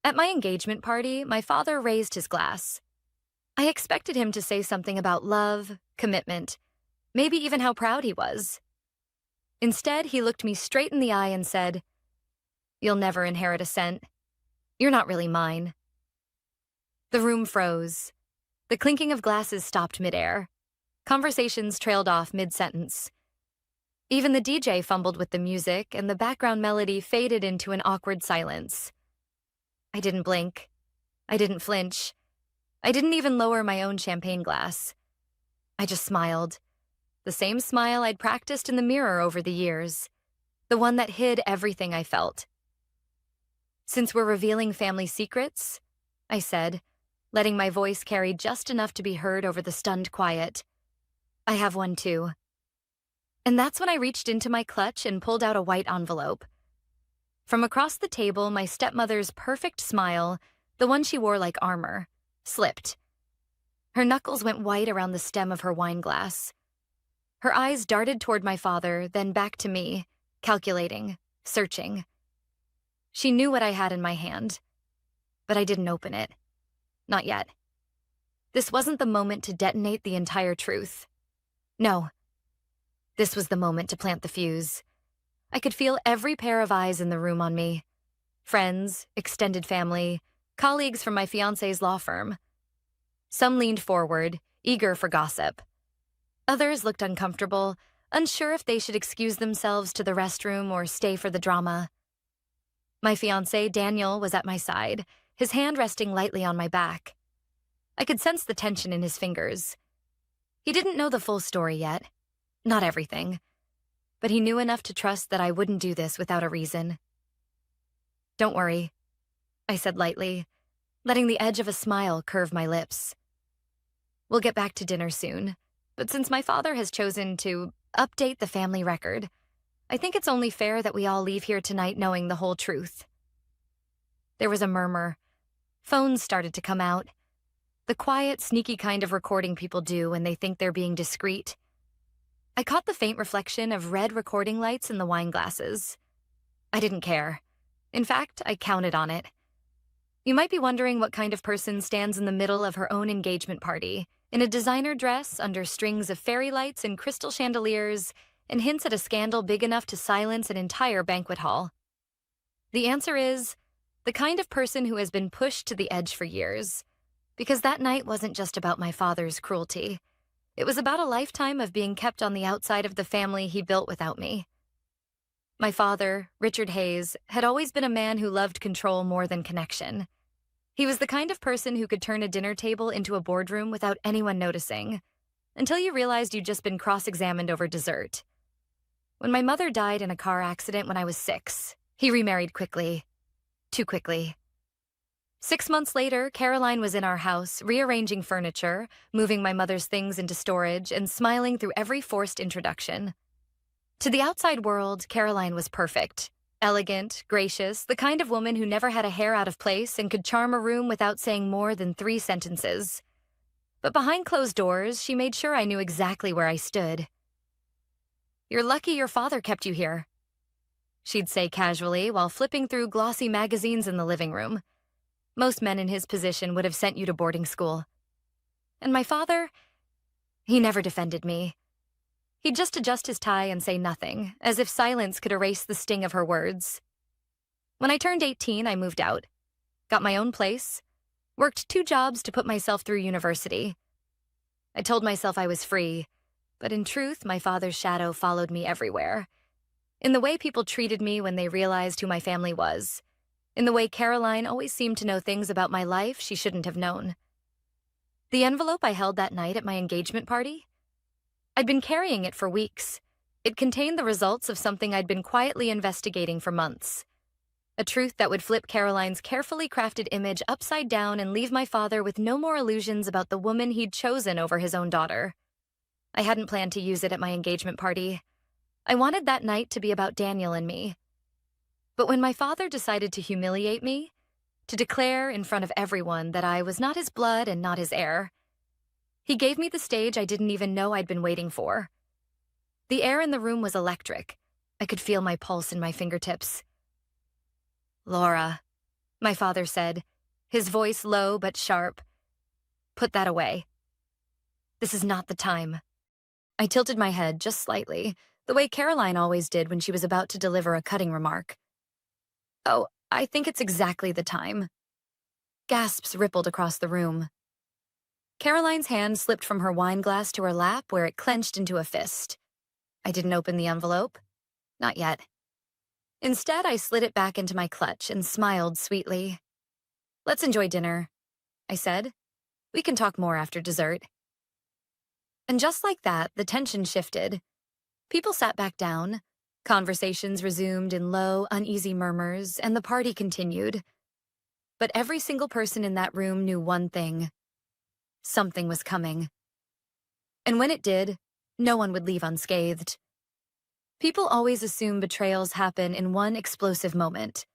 At my engagement party, my father raised his glass. I expected him to say something about love, commitment, maybe even how proud he was. Instead, he looked me straight in the eye and said, "You'll never inherit a cent. You're not really mine." The room froze. The clinking of glasses stopped midair. Conversations trailed off mid-sentence. Even the DJ fumbled with the music, and the background melody faded into an awkward silence. I didn't blink. I didn't flinch. I didn't even lower my own champagne glass. I just smiled. The same smile I'd practiced in the mirror over the years. The one that hid everything I felt. "Since we're revealing family secrets," I said, letting my voice carry just enough to be heard over the stunned quiet, "I have one too." And that's when I reached into my clutch and pulled out a white envelope. From across the table, my stepmother's perfect smile, the one she wore like armor, slipped. Her knuckles went white around the stem of her wine glass. Her eyes darted toward my father, then back to me, calculating, searching. She knew what I had in my hand, but I didn't open it. Not yet. This wasn't the moment to detonate the entire truth. No. This was the moment to plant the fuse. I could feel every pair of eyes in the room on me. Friends, extended family, colleagues from my fiancé's law firm. Some leaned forward, eager for gossip. Others looked uncomfortable, unsure if they should excuse themselves to the restroom or stay for the drama. My fiancé, Daniel, was at my side, his hand resting lightly on my back. I could sense the tension in his fingers. He didn't know the full story yet. Not everything. But he knew enough to trust that I wouldn't do this without a reason. "Don't worry," I said lightly, letting the edge of a smile curve my lips. "We'll get back to dinner soon, but since my father has chosen to update the family record, I think it's only fair that we all leave here tonight knowing the whole truth." There was a murmur. Phones started to come out. The quiet, sneaky kind of recording people do when they think they're being discreet. I caught the faint reflection of red recording lights in the wine glasses. I didn't care. In fact, I counted on it. You might be wondering what kind of person stands in the middle of her own engagement party, in a designer dress under strings of fairy lights and crystal chandeliers, and hints at a scandal big enough to silence an entire banquet hall. The answer is the kind of person who has been pushed to the edge for years, because that night wasn't just about my father's cruelty. It was about a lifetime of being kept on the outside of the family he built without me. My father, Richard Hayes, had always been a man who loved control more than connection. He was the kind of person who could turn a dinner table into a boardroom without anyone noticing, until you realized you'd just been cross-examined over dessert. When my mother died in a car accident when I was 6, he remarried quickly. Too quickly. 6 months later, Caroline was in our house, rearranging furniture, moving my mother's things into storage, and smiling through every forced introduction. To the outside world, Caroline was perfect. Elegant, gracious, the kind of woman who never had a hair out of place and could charm a room without saying more than 3 sentences. But behind closed doors, she made sure I knew exactly where I stood. "You're lucky your father kept you here," she'd say casually while flipping through glossy magazines in the living room. "Most men in his position would have sent you to boarding school." And my father, he never defended me. He'd just adjust his tie and say nothing, as if silence could erase the sting of her words. When I turned 18, I moved out. Got my own place. Worked 2 jobs to put myself through university. I told myself I was free, but in truth, my father's shadow followed me everywhere. In the way people treated me when they realized who my family was. In the way Caroline always seemed to know things about my life she shouldn't have known. The envelope I held that night at my engagement party? I'd been carrying it for weeks. It contained the results of something I'd been quietly investigating for months. A truth that would flip Caroline's carefully crafted image upside down and leave my father with no more illusions about the woman he'd chosen over his own daughter. I hadn't planned to use it at my engagement party. I wanted that night to be about Daniel and me. But when my father decided to humiliate me, to declare in front of everyone that I was not his blood and not his heir, he gave me the stage I didn't even know I'd been waiting for. The air in the room was electric. I could feel my pulse in my fingertips. "Laura," my father said, his voice low but sharp. Put that away. This is not the time. I tilted my head just slightly, the way Caroline always did when she was about to deliver a cutting remark. Oh, I think it's exactly the time. Gasps rippled across the room. Caroline's hand slipped from her wine glass to her lap where it clenched into a fist. I didn't open the envelope. Not yet. Instead, I slid it back into my clutch and smiled sweetly. Let's enjoy dinner, I said. We can talk more after dessert. And just like that, the tension shifted. People sat back down. Conversations resumed in low, uneasy murmurs, and the party continued. But every single person in that room knew one thing. Something was coming. And when it did, no one would leave unscathed. People always assume betrayals happen in one explosive moment,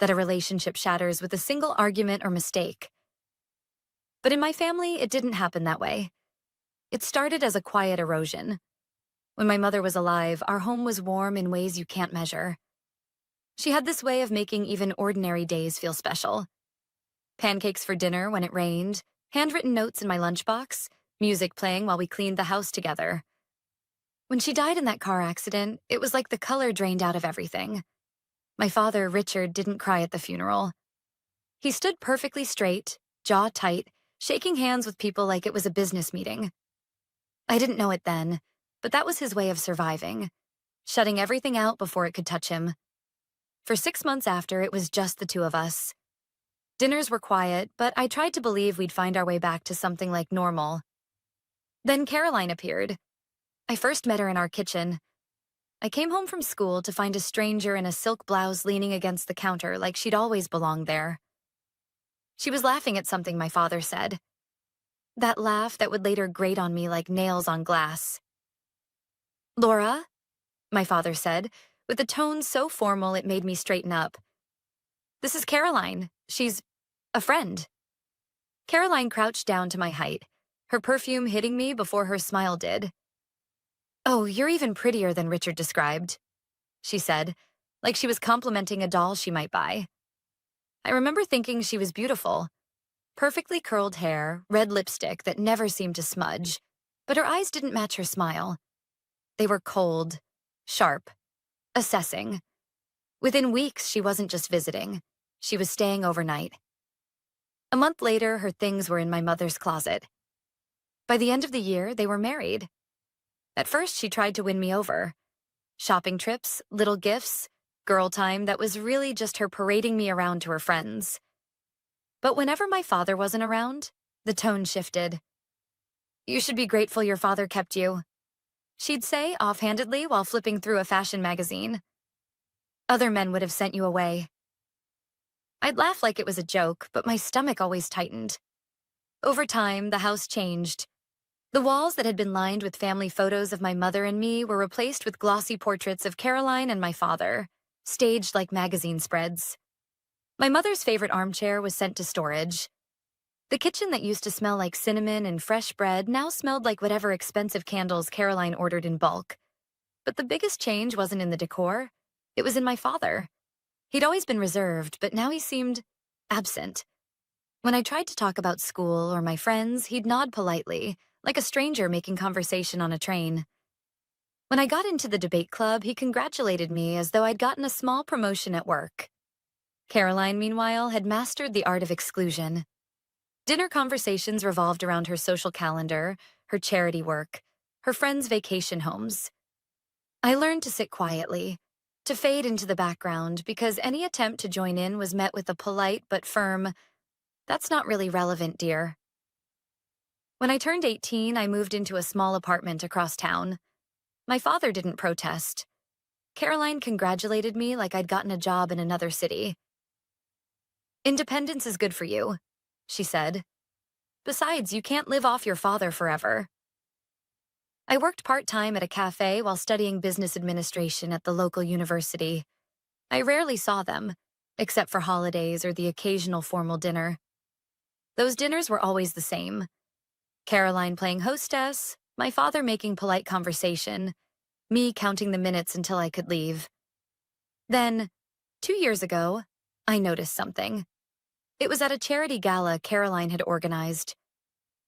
that a relationship shatters with a single argument or mistake. But in my family, it didn't happen that way. It started as a quiet erosion. When my mother was alive, our home was warm in ways you can't measure. She had this way of making even ordinary days feel special. Pancakes for dinner when it rained, handwritten notes in my lunchbox, music playing while we cleaned the house together. When she died in that car accident, it was like the color drained out of everything. My father, Richard, didn't cry at the funeral. He stood perfectly straight, jaw tight, shaking hands with people like it was a business meeting. I didn't know it then, but that was his way of surviving, shutting everything out before it could touch him. For 6 months after, it was just the two of us. Dinners were quiet, but I tried to believe we'd find our way back to something like normal. Then Caroline appeared. I first met her in our kitchen. I came home from school to find a stranger in a silk blouse leaning against the counter like she'd always belonged there. She was laughing at something my father said. That laugh that would later grate on me like nails on glass. Laura, my father said, with a tone so formal it made me straighten up. This is Caroline. She's a friend. Caroline crouched down to my height, her perfume hitting me before her smile did. Oh, you're even prettier than Richard described, she said, like she was complimenting a doll she might buy. I remember thinking she was beautiful. Perfectly curled hair, red lipstick that never seemed to smudge, but her eyes didn't match her smile. They were cold, sharp, assessing. Within weeks, she wasn't just visiting. She was staying overnight. A month later, her things were in my mother's closet. By the end of the year, they were married. At first, she tried to win me over. Shopping trips, little gifts, girl time that was really just her parading me around to her friends. But whenever my father wasn't around, the tone shifted. You should be grateful your father kept you, she'd say offhandedly while flipping through a fashion magazine. Other men would have sent you away. I'd laugh like it was a joke, but my stomach always tightened. Over time, the house changed. The walls that had been lined with family photos of my mother and me were replaced with glossy portraits of Caroline and my father, staged like magazine spreads. My mother's favorite armchair was sent to storage. The kitchen that used to smell like cinnamon and fresh bread now smelled like whatever expensive candles Caroline ordered in bulk. But the biggest change wasn't in the decor. It was in my father. He'd always been reserved, but now he seemed absent. When I tried to talk about school or my friends, he'd nod politely, like a stranger making conversation on a train. When I got into the debate club, he congratulated me as though I'd gotten a small promotion at work. Caroline, meanwhile, had mastered the art of exclusion. Dinner conversations revolved around her social calendar, her charity work, her friends' vacation homes. I learned to sit quietly, to fade into the background, because any attempt to join in was met with a polite but firm, "That's not really relevant, dear." When I turned 18, I moved into a small apartment across town. My father didn't protest. Caroline congratulated me like I'd gotten a job in another city. Independence is good for you, she said. Besides, you can't live off your father forever. I worked part-time at a cafe while studying business administration at the local university. I rarely saw them, except for holidays or the occasional formal dinner. Those dinners were always the same. Caroline playing hostess, my father making polite conversation, me counting the minutes until I could leave. Then, 2 years ago, I noticed something. It was at a charity gala Caroline had organized.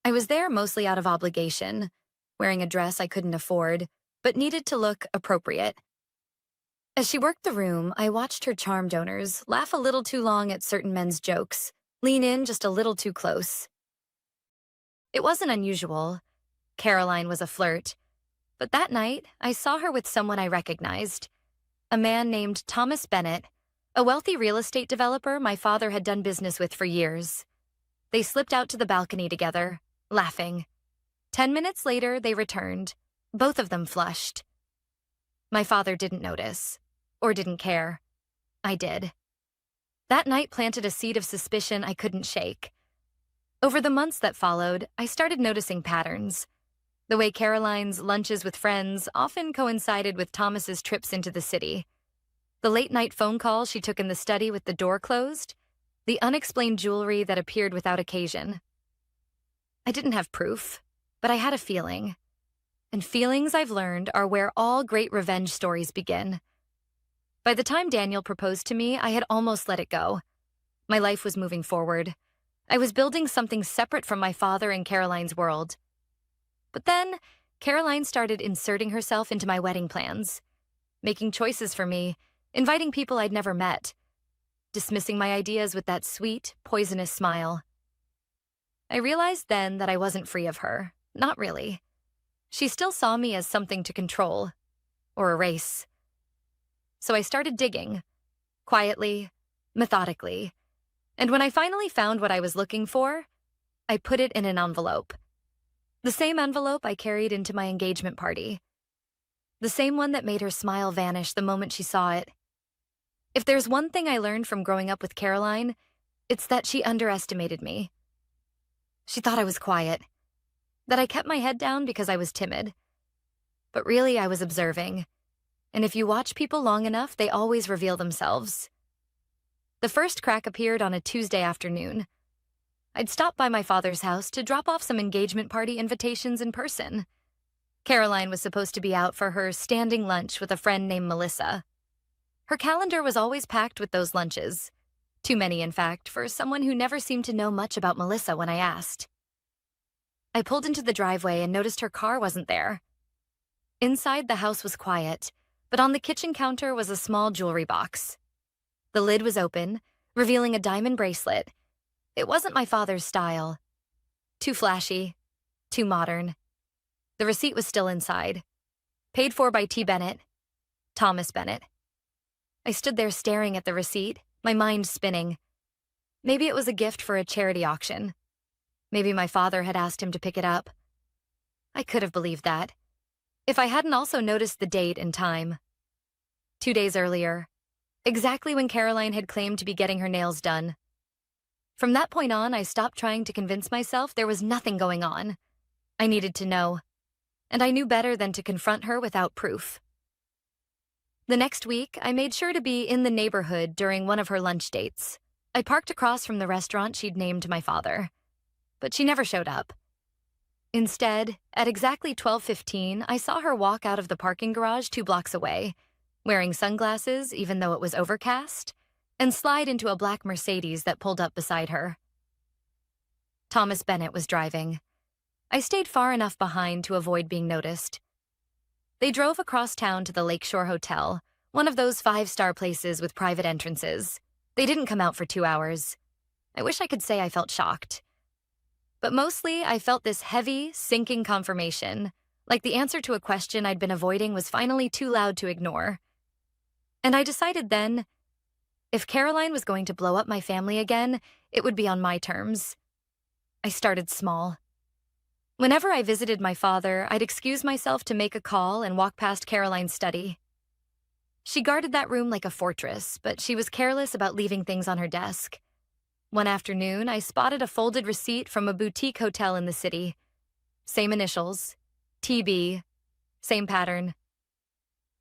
I was there mostly out of obligation, wearing a dress I couldn't afford, but needed to look appropriate. As she worked the room, I watched her charm donors laugh a little too long at certain men's jokes, lean in just a little too close. It wasn't unusual. Caroline was a flirt. But that night, I saw her with someone I recognized, a man named Thomas Bennett, a wealthy real estate developer my father had done business with for years. They slipped out to the balcony together, laughing. 10 minutes later, they returned, both of them flushed. My father didn't notice, or didn't care. I did. That night planted a seed of suspicion I couldn't shake. Over the months that followed, I started noticing patterns. The way Caroline's lunches with friends often coincided with Thomas's trips into the city. The late-night phone calls she took in the study with the door closed, the unexplained jewelry that appeared without occasion. I didn't have proof, but I had a feeling. And feelings, I've learned, are where all great revenge stories begin. By the time Daniel proposed to me, I had almost let it go. My life was moving forward. I was building something separate from my father and Caroline's world. But then, Caroline started inserting herself into my wedding plans, making choices for me, inviting people I'd never met, dismissing my ideas with that sweet, poisonous smile. I realized then that I wasn't free of her. Not really. She still saw me as something to control, or erase. So I started digging, quietly, methodically, and when I finally found what I was looking for, I put it in an envelope. The same envelope I carried into my engagement party. The same one that made her smile vanish the moment she saw it. If there's one thing I learned from growing up with Caroline, it's that she underestimated me. She thought I was quiet, that I kept my head down because I was timid. But really, I was observing. And if you watch people long enough, they always reveal themselves. The first crack appeared on a Tuesday afternoon. I'd stopped by my father's house to drop off some engagement party invitations in person. Caroline was supposed to be out for her standing lunch with a friend named Melissa. Her calendar was always packed with those lunches. Too many, in fact, for someone who never seemed to know much about Melissa when I asked. I pulled into the driveway and noticed her car wasn't there. Inside, the house was quiet, but on the kitchen counter was a small jewelry box. The lid was open, revealing a diamond bracelet. It wasn't my father's style. Too flashy, too modern. The receipt was still inside. Paid for by T. Bennett, Thomas Bennett. I stood there staring at the receipt, my mind spinning. Maybe it was a gift for a charity auction. Maybe my father had asked him to pick it up. I could have believed that, if I hadn't also noticed the date and time. 2 days earlier, exactly when Caroline had claimed to be getting her nails done. From that point on, I stopped trying to convince myself there was nothing going on. I needed to know, and I knew better than to confront her without proof. The next week, I made sure to be in the neighborhood during one of her lunch dates. I parked across from the restaurant she'd named my father, but she never showed up. Instead, at exactly 12:15, I saw her walk out of the parking garage 2 blocks away, wearing sunglasses even though it was overcast, and slide into a black Mercedes that pulled up beside her. Thomas Bennett was driving. I stayed far enough behind to avoid being noticed. They drove across town to the Lakeshore Hotel, one of those 5-star places with private entrances. They didn't come out for 2 hours. I wish I could say I felt shocked. But mostly, I felt this heavy, sinking confirmation, like the answer to a question I'd been avoiding was finally too loud to ignore. And I decided then, if Caroline was going to blow up my family again, it would be on my terms. I started small. Whenever I visited my father, I'd excuse myself to make a call and walk past Caroline's study. She guarded that room like a fortress, but she was careless about leaving things on her desk. One afternoon, I spotted a folded receipt from a boutique hotel in the city. Same initials, TB, same pattern.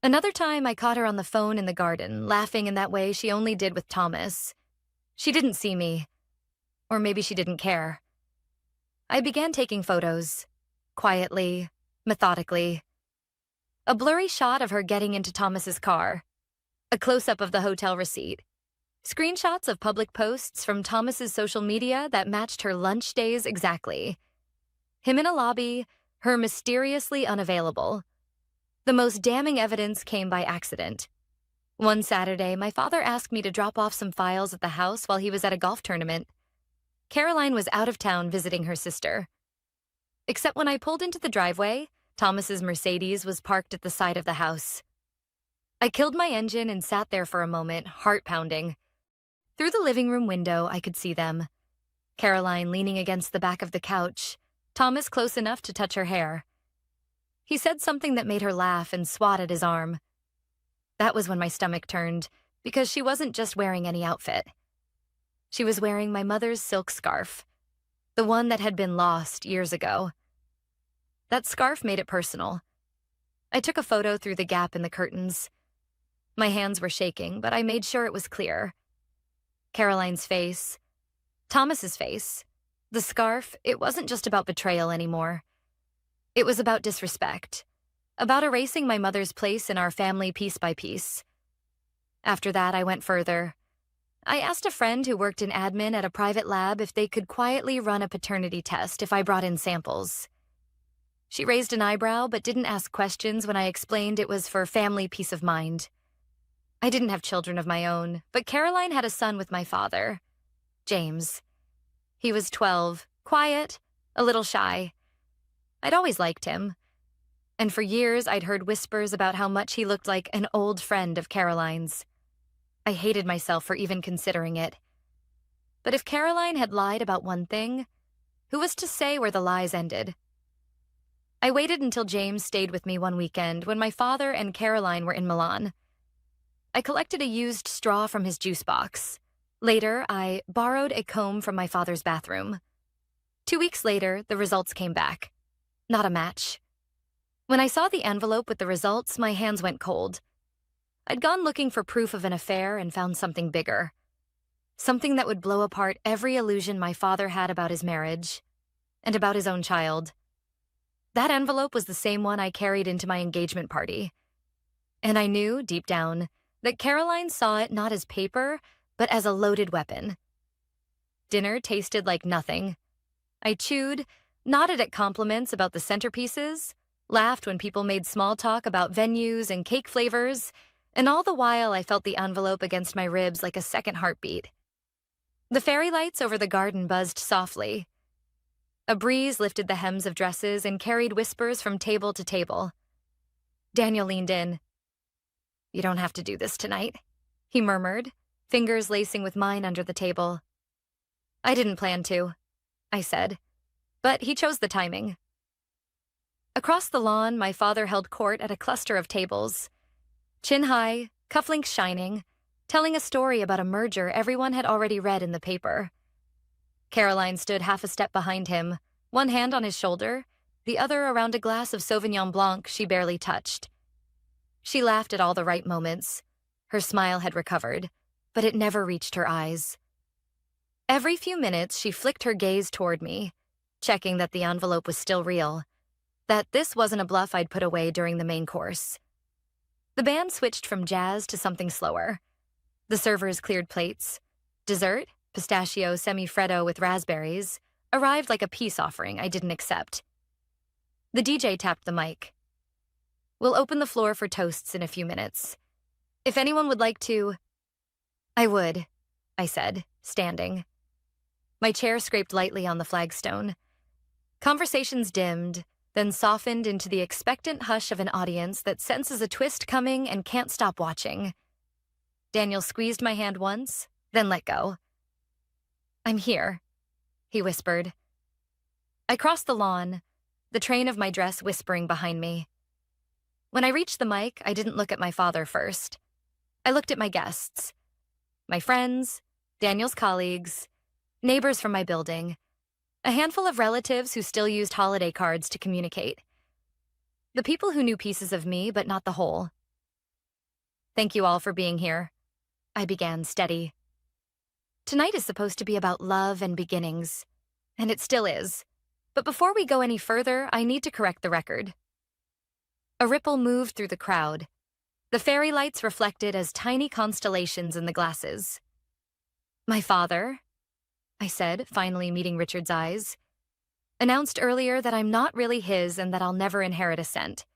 Another time, I caught her on the phone in the garden, laughing in that way she only did with Thomas. She didn't see me. Or maybe she didn't care. I began taking photos, quietly, methodically. A blurry shot of her getting into Thomas's car. A close-up of the hotel receipt. Screenshots of public posts from Thomas's social media that matched her lunch days exactly. Him in a lobby, her mysteriously unavailable. The most damning evidence came by accident. One Saturday, my father asked me to drop off some files at the house while he was at a golf tournament. Caroline was out of town visiting her sister. Except when I pulled into the driveway, Thomas's Mercedes was parked at the side of the house. I killed my engine and sat there for a moment, heart pounding. Through the living room window, I could see them. Caroline leaning against the back of the couch, Thomas close enough to touch her hair. He said something that made her laugh and swatted his arm. That was when my stomach turned, because she wasn't just wearing any outfit. She was wearing my mother's silk scarf, the one that had been lost years ago. That scarf made it personal. I took a photo through the gap in the curtains. My hands were shaking, but I made sure it was clear. Caroline's face, Thomas's face, the scarf, it wasn't just about betrayal anymore. It was about disrespect, about erasing my mother's place in our family piece by piece. After that, I went further. I asked a friend who worked in admin at a private lab if they could quietly run a paternity test if I brought in samples. She raised an eyebrow but didn't ask questions when I explained it was for family peace of mind. I didn't have children of my own, but Caroline had a son with my father, James. He was 12, quiet, a little shy. I'd always liked him. And for years, I'd heard whispers about how much he looked like an old friend of Caroline's. I hated myself for even considering it. But if Caroline had lied about one thing, who was to say where the lies ended? I waited until James stayed with me one weekend when my father and Caroline were in Milan. I collected a used straw from his juice box. Later, I borrowed a comb from my father's bathroom. 2 weeks later, the results came back. Not a match. When I saw the envelope with the results, my hands went cold. I'd gone looking for proof of an affair and found something bigger. Something that would blow apart every illusion my father had about his marriage and about his own child. That envelope was the same one I carried into my engagement party. And I knew, deep down, that Caroline saw it not as paper, but as a loaded weapon. Dinner tasted like nothing. I chewed, nodded at compliments about the centerpieces, laughed when people made small talk about venues and cake flavors, and all the while I felt the envelope against my ribs like a second heartbeat. The fairy lights over the garden buzzed softly. A breeze lifted the hems of dresses and carried whispers from table to table. Daniel leaned in. "You don't have to do this tonight," he murmured, fingers lacing with mine under the table. "I didn't plan to," I said, but he chose the timing. Across the lawn, my father held court at a cluster of tables. Chin high, cufflinks shining, telling a story about a merger everyone had already read in the paper. Caroline stood half a step behind him, one hand on his shoulder, the other around a glass of Sauvignon Blanc she barely touched. She laughed at all the right moments. Her smile had recovered, but it never reached her eyes. Every few minutes, she flicked her gaze toward me, checking that the envelope was still real, that this wasn't a bluff I'd put away during the main course. The band switched from jazz to something slower. The servers cleared plates. Dessert, pistachio semi-freddo with raspberries, arrived like a peace offering I didn't accept. The DJ tapped the mic. "We'll open the floor for toasts in a few minutes. If anyone would like to—" "I would," I said, standing. My chair scraped lightly on the flagstone. Conversations dimmed, then softened into the expectant hush of an audience that senses a twist coming and can't stop watching. Daniel squeezed my hand once, then let go. "I'm here," he whispered. I crossed the lawn, the train of my dress whispering behind me. When I reached the mic, I didn't look at my father first. I looked at my guests. My friends, Daniel's colleagues, neighbors from my building, a handful of relatives who still used holiday cards to communicate. The people who knew pieces of me, but not the whole. "Thank you all for being here," I began steady. Tonight is supposed to be about love and beginnings, and it still is. But before we go any further, I need to correct the record. A ripple moved through the crowd. The fairy lights reflected as tiny constellations in the glasses. My father, I said, finally meeting Richard's eyes, announced earlier that I'm not really his and that I'll never inherit a cent.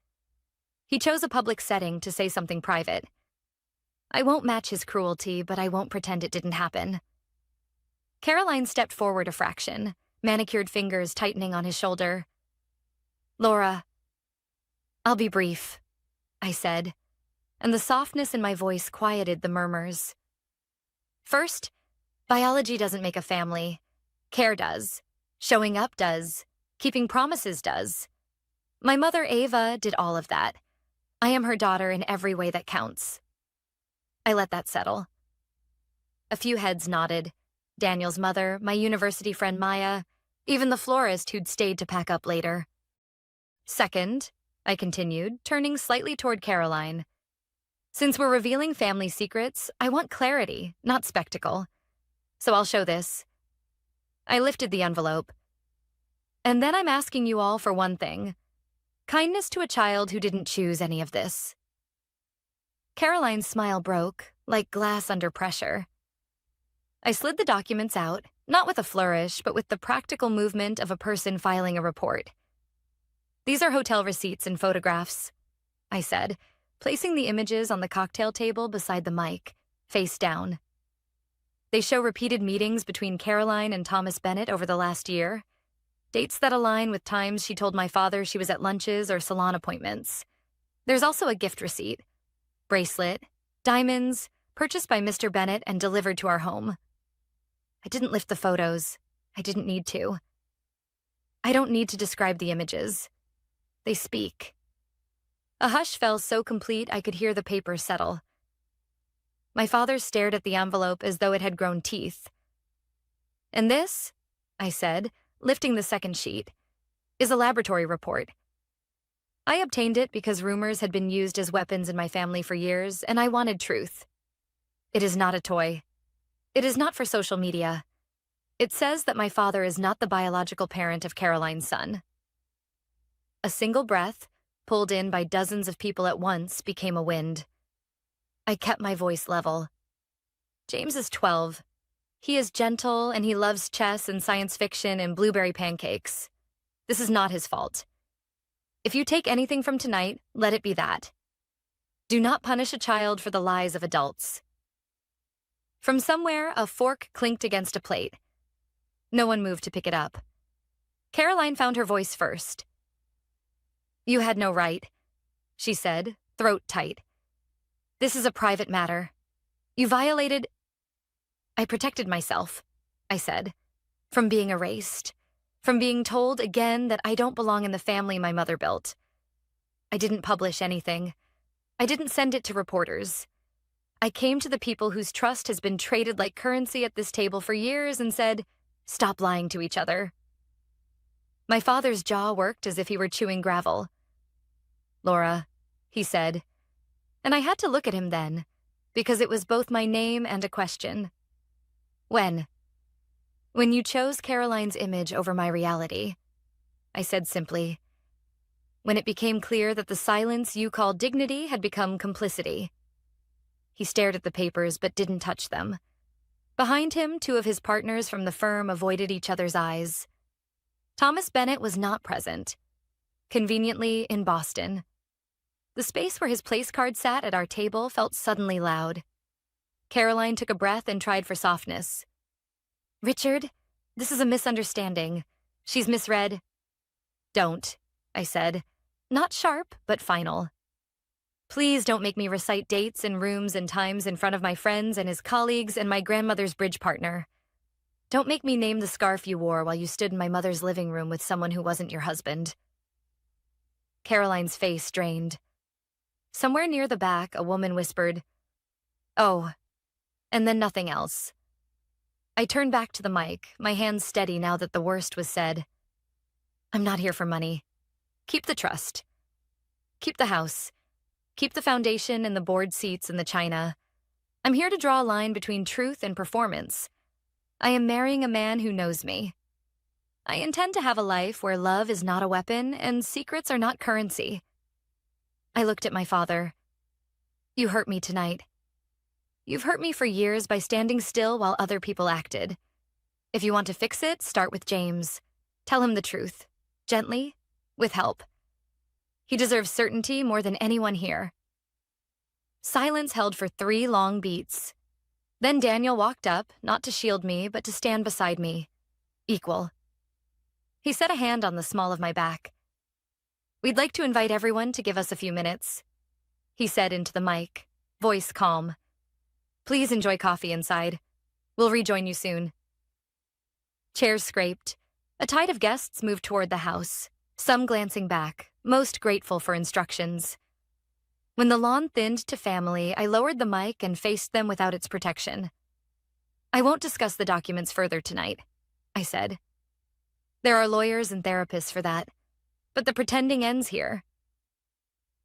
He chose a public setting to say something private. I won't match his cruelty, but I won't pretend it didn't happen. Caroline stepped forward a fraction, manicured fingers tightening on his shoulder. Laura, I'll be brief, I said, and the softness in my voice quieted the murmurs. First, biology doesn't make a family. Care does. Showing up does. Keeping promises does. My mother, Ava, did all of that. I am her daughter in every way that counts. I let that settle. A few heads nodded. Daniel's mother, my university friend Maya, even the florist who'd stayed to pack up later. Second, I continued, turning slightly toward Caroline. Since we're revealing family secrets, I want clarity, not spectacle. So I'll show this. I lifted the envelope. And then I'm asking you all for one thing. Kindness to a child who didn't choose any of this. Caroline's smile broke, like glass under pressure. I slid the documents out, not with a flourish, but with the practical movement of a person filing a report. These are hotel receipts and photographs, I said, placing the images on the cocktail table beside the mic, face down. They show repeated meetings between Caroline and Thomas Bennett over the last year, dates that align with times she told my father she was at lunches or salon appointments. There's also a gift receipt, bracelet, diamonds, purchased by Mr. Bennett and delivered to our home. I didn't lift the photos. I didn't need to. I don't need to describe the images. They speak. A hush fell so complete I could hear the paper settle. My father stared at the envelope as though it had grown teeth. And this, I said, lifting the second sheet, is a laboratory report. I obtained it because rumors had been used as weapons in my family for years, and I wanted truth. It is not a toy. It is not for social media. It says that my father is not the biological parent of Caroline's son. A single breath, pulled in by dozens of people at once, became a wind. I kept my voice level. James is 12. He is gentle, and he loves chess and science fiction and blueberry pancakes. This is not his fault. If you take anything from tonight, let it be that. Do not punish a child for the lies of adults. From somewhere, a fork clinked against a plate. No one moved to pick it up. Caroline found her voice first. You had no right, she said, throat tight. This is a private matter. You violated... I protected myself, I said, from being erased, from being told again that I don't belong in the family my mother built. I didn't publish anything. I didn't send it to reporters. I came to the people whose trust has been traded like currency at this table for years and said, stop lying to each other. My father's jaw worked as if he were chewing gravel. Laura, he said, and I had to look at him then, because it was both my name and a question. When? When you chose Caroline's image over my reality, I said simply. When it became clear that the silence you called dignity had become complicity. He stared at the papers but didn't touch them. Behind him, two of his partners from the firm avoided each other's eyes. Thomas Bennett was not present. Conveniently, in Boston. The space where his place card sat at our table felt suddenly loud. Caroline took a breath and tried for softness. Richard, this is a misunderstanding. She's misread. Don't, I said. Not sharp, but final. Please don't make me recite dates and rooms and times in front of my friends and his colleagues and my grandmother's bridge partner. Don't make me name the scarf you wore while you stood in my mother's living room with someone who wasn't your husband. Caroline's face drained. Somewhere near the back, a woman whispered, "Oh," and then nothing else. I turned back to the mic, my hands steady now that the worst was said. I'm not here for money. Keep the trust. Keep the house. Keep the foundation and the board seats and the china. I'm here to draw a line between truth and performance. I am marrying a man who knows me. I intend to have a life where love is not a weapon and secrets are not currency. I looked at my father. You hurt me tonight. You've hurt me for years by standing still while other people acted. If you want to fix it, start with James. Tell him the truth. Gently, with help. He deserves certainty more than anyone here. Silence held for 3 long beats. Then Daniel walked up, not to shield me, but to stand beside me. Equal. He set a hand on the small of my back. We'd like to invite everyone to give us a few minutes, he said into the mic, voice calm. Please enjoy coffee inside. We'll rejoin you soon. Chairs scraped. A tide of guests moved toward the house, some glancing back, most grateful for instructions. When the lawn thinned to family, I lowered the mic and faced them without its protection. I won't discuss the documents further tonight, I said. There are lawyers and therapists for that, but the pretending ends here.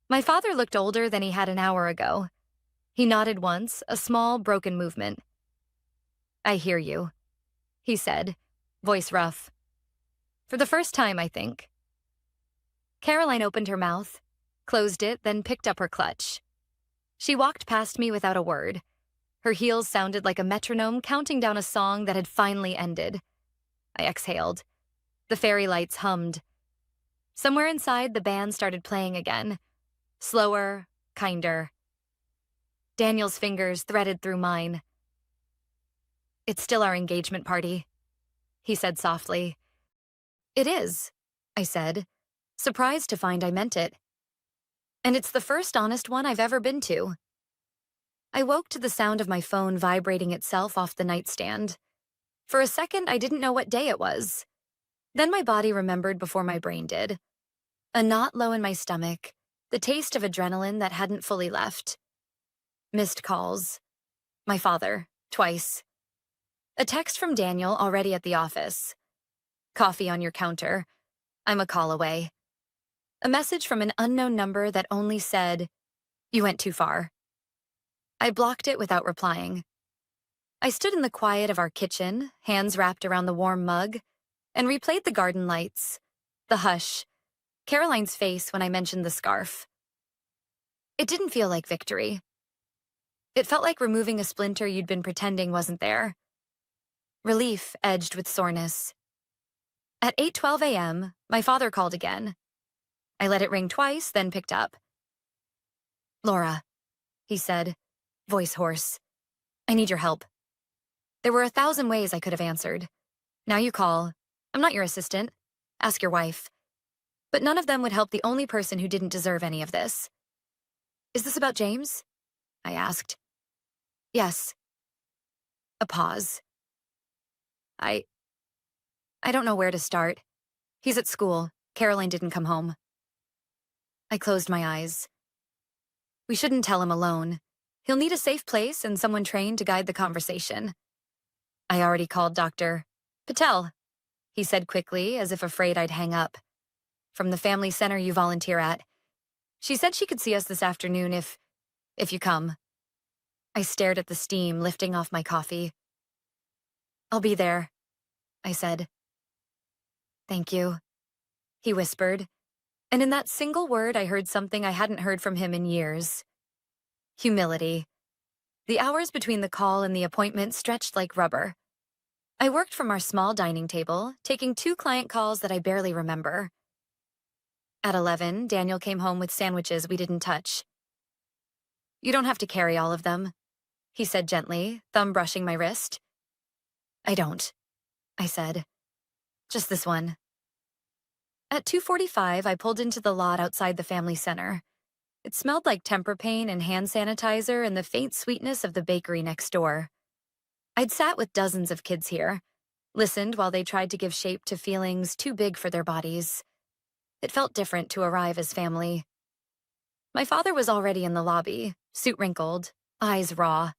My father looked older than he had an hour ago. He nodded once, a small, broken movement. I hear you, he said, voice rough. For the first time, I think. Caroline opened her mouth, closed it, then picked up her clutch. She walked past me without a word. Her heels sounded like a metronome counting down a song that had finally ended. I exhaled. The fairy lights hummed. Somewhere inside, the band started playing again. Slower, kinder. Daniel's fingers threaded through mine. It's still our engagement party, he said softly. It is, I said, surprised to find I meant it. And it's the first honest one I've ever been to. I woke to the sound of my phone vibrating itself off the nightstand. For a second, I didn't know what day it was. Then my body remembered before my brain did. A knot low in my stomach, the taste of adrenaline that hadn't fully left. Missed calls. My father, twice. A text from Daniel already at the office. Coffee on your counter. I'm a call away. A message from an unknown number that only said, you went too far. I blocked it without replying. I stood in the quiet of our kitchen, hands wrapped around the warm mug, and replayed the garden lights, the hush, Caroline's face when I mentioned the scarf. It didn't feel like victory. It felt like removing a splinter you'd been pretending wasn't there. Relief edged with soreness. At 8:12 a.m., my father called again. I let it ring twice, then picked up. Laura, he said, voice hoarse. I need your help. There were 1,000 ways I could have answered. Now you call. I'm not your assistant. Ask your wife. But none of them would help the only person who didn't deserve any of this. Is this about James? I asked. Yes. A pause. I don't know where to start. He's at school. Caroline didn't come home. I closed my eyes. We shouldn't tell him alone. He'll need a safe place and someone trained to guide the conversation. I already called Dr. Patel, he said quickly, as if afraid I'd hang up. From the family center you volunteer at. She said she could see us this afternoon if you come. I stared at the steam lifting off my coffee. I'll be there, I said. Thank you, he whispered, and in that single word I heard something I hadn't heard from him in years. Humility. The hours between the call and the appointment stretched like rubber. I worked from our small dining table, taking 2 client calls that I barely remember. At 11, Daniel came home with sandwiches we didn't touch. You don't have to carry all of them, he said gently, thumb brushing my wrist. I don't, I said. Just this one. At 2:45, I pulled into the lot outside the family center. It smelled like temper paint and hand sanitizer and the faint sweetness of the bakery next door. I'd sat with dozens of kids here, listened while they tried to give shape to feelings too big for their bodies. It felt different to arrive as family. My father was already in the lobby, suit wrinkled, eyes raw.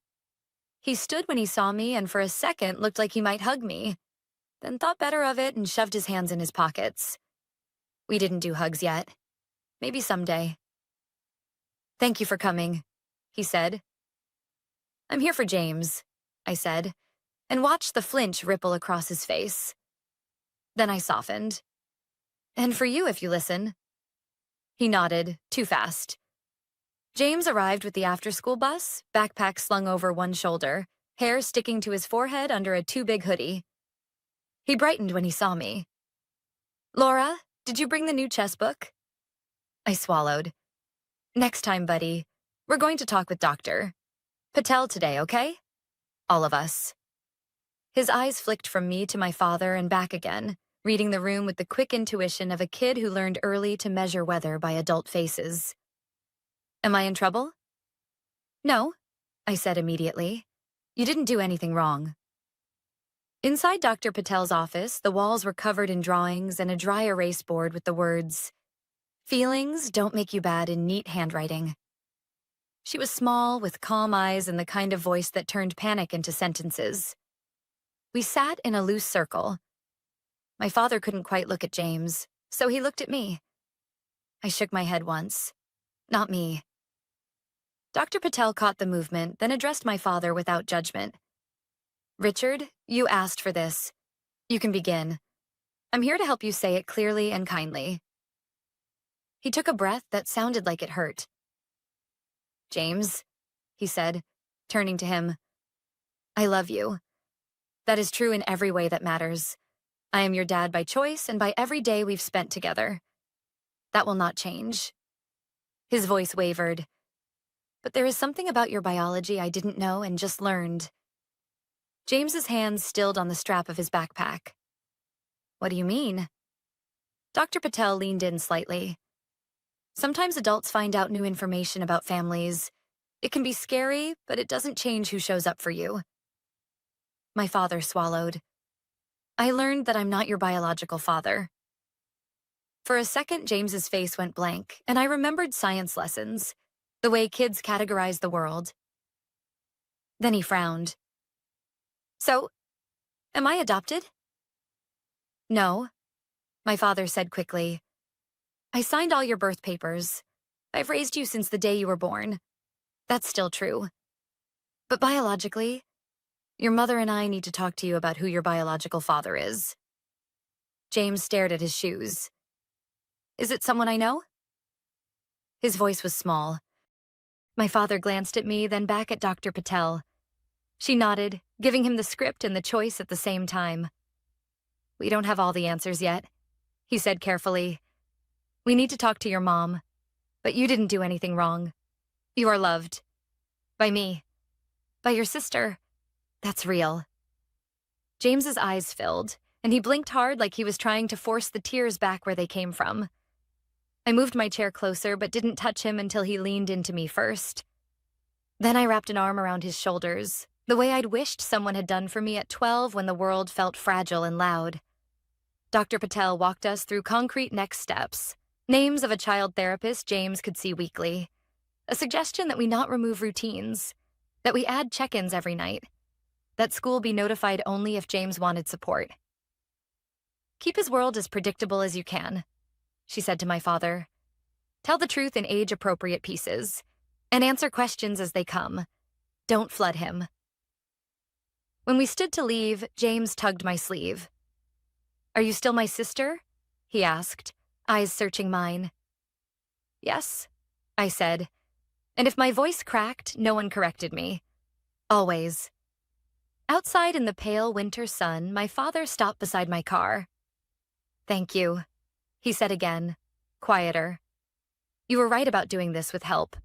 He stood when he saw me and for a second looked like he might hug me, then thought better of it and shoved his hands in his pockets. We didn't do hugs yet. Maybe someday. Thank you for coming, he said. I'm here for James, I said, and watched the flinch ripple across his face. Then I softened. And for you if you listen. He nodded, too fast. James arrived with the after-school bus, backpack slung over one shoulder, hair sticking to his forehead under a too-big hoodie. He brightened when he saw me. "Laura, did you bring the new chess book?" I swallowed. "Next time, buddy. We're going to talk with Dr. Patel today, okay? All of us." His eyes flicked from me to my father and back again, reading the room with the quick intuition of a kid who learned early to measure weather by adult faces. "Am I in trouble?" "No," I said immediately. "You didn't do anything wrong." Inside Dr. Patel's office, the walls were covered in drawings and a dry erase board with the words, "Feelings don't make you bad," in neat handwriting. She was small, with calm eyes and the kind of voice that turned panic into sentences. We sat in a loose circle. My father couldn't quite look at James, so he looked at me. I shook my head once. "Not me." Dr. Patel caught the movement, then addressed my father without judgment. "Richard, you asked for this. You can begin. I'm here to help you say it clearly and kindly." He took a breath that sounded like it hurt. "James," he said, turning to him, "I love you. That is true in every way that matters. I am your dad by choice and by every day we've spent together. That will not change." His voice wavered. "But there is something about your biology I didn't know and just learned." James's hands stilled on the strap of his backpack. "What do you mean?" Dr. Patel leaned in slightly. "Sometimes adults find out new information about families. It can be scary, but it doesn't change who shows up for you." My father swallowed. "I learned that I'm not your biological father." For a second, James's face went blank, and I remembered science lessons, the way kids categorize the world. Then he frowned. "So, am I adopted?" "No," my father said quickly. "I signed all your birth papers. I've raised you since the day you were born. That's still true. But biologically, your mother and I need to talk to you about who your biological father is." James stared at his shoes. "Is it someone I know?" His voice was small. My father glanced at me, then back at Dr. Patel. She nodded, giving him the script and the choice at the same time. "We don't have all the answers yet," he said carefully. "We need to talk to your mom, but you didn't do anything wrong. You are loved. By me. By your sister. That's real." James's eyes filled, and he blinked hard like he was trying to force the tears back where they came from. I moved my chair closer but didn't touch him until he leaned into me first. Then I wrapped an arm around his shoulders, the way I'd wished someone had done for me at 12 when the world felt fragile and loud. Dr. Patel walked us through concrete next steps, names of a child therapist James could see weekly, a suggestion that we not remove routines, that we add check-ins every night, that school be notified only if James wanted support. "Keep his world as predictable as you can," she said to my father. "Tell the truth in age-appropriate pieces, and answer questions as they come. Don't flood him." When we stood to leave, James tugged my sleeve. "Are you still my sister?" he asked, eyes searching mine. "Yes," I said, and if my voice cracked, no one corrected me. Always. Outside in the pale winter sun, my father stopped beside my car. "Thank you," he said again, quieter. "You were right about doing this with help.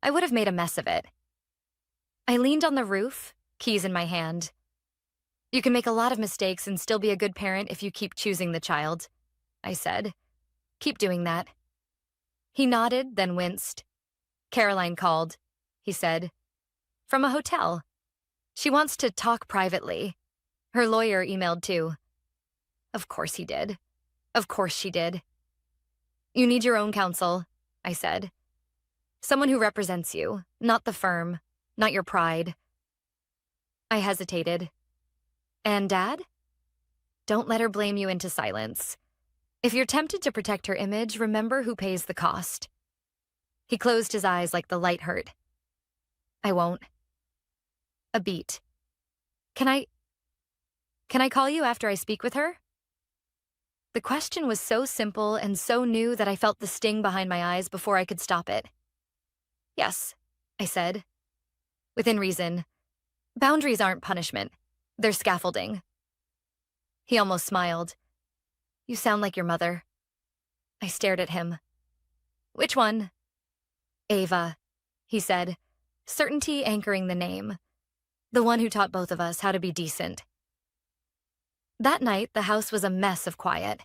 I would have made a mess of it." I leaned on the roof, keys in my hand. "You can make a lot of mistakes and still be a good parent if you keep choosing the child," I said. "Keep doing that." He nodded, then winced. "Caroline called," he said. "From a hotel. She wants to talk privately. Her lawyer emailed too." Of course he did. Of course she did. "You need your own counsel," I said. "Someone who represents you, not the firm, not your pride." I hesitated. "And Dad?" "Don't let her blame you into silence. If you're tempted to protect her image, remember who pays the cost." He closed his eyes like the light hurt. "I won't." A beat. Can I call you after I speak with her?" The question was so simple and so new that I felt the sting behind my eyes before I could stop it. Yes, I said. Within reason. Boundaries aren't punishment. They're scaffolding. He almost smiled. You sound like your mother. I stared at him. Which one? Ava, he said, certainty anchoring the name. The one who taught both of us how to be decent. That night, the house was a mess of quiet.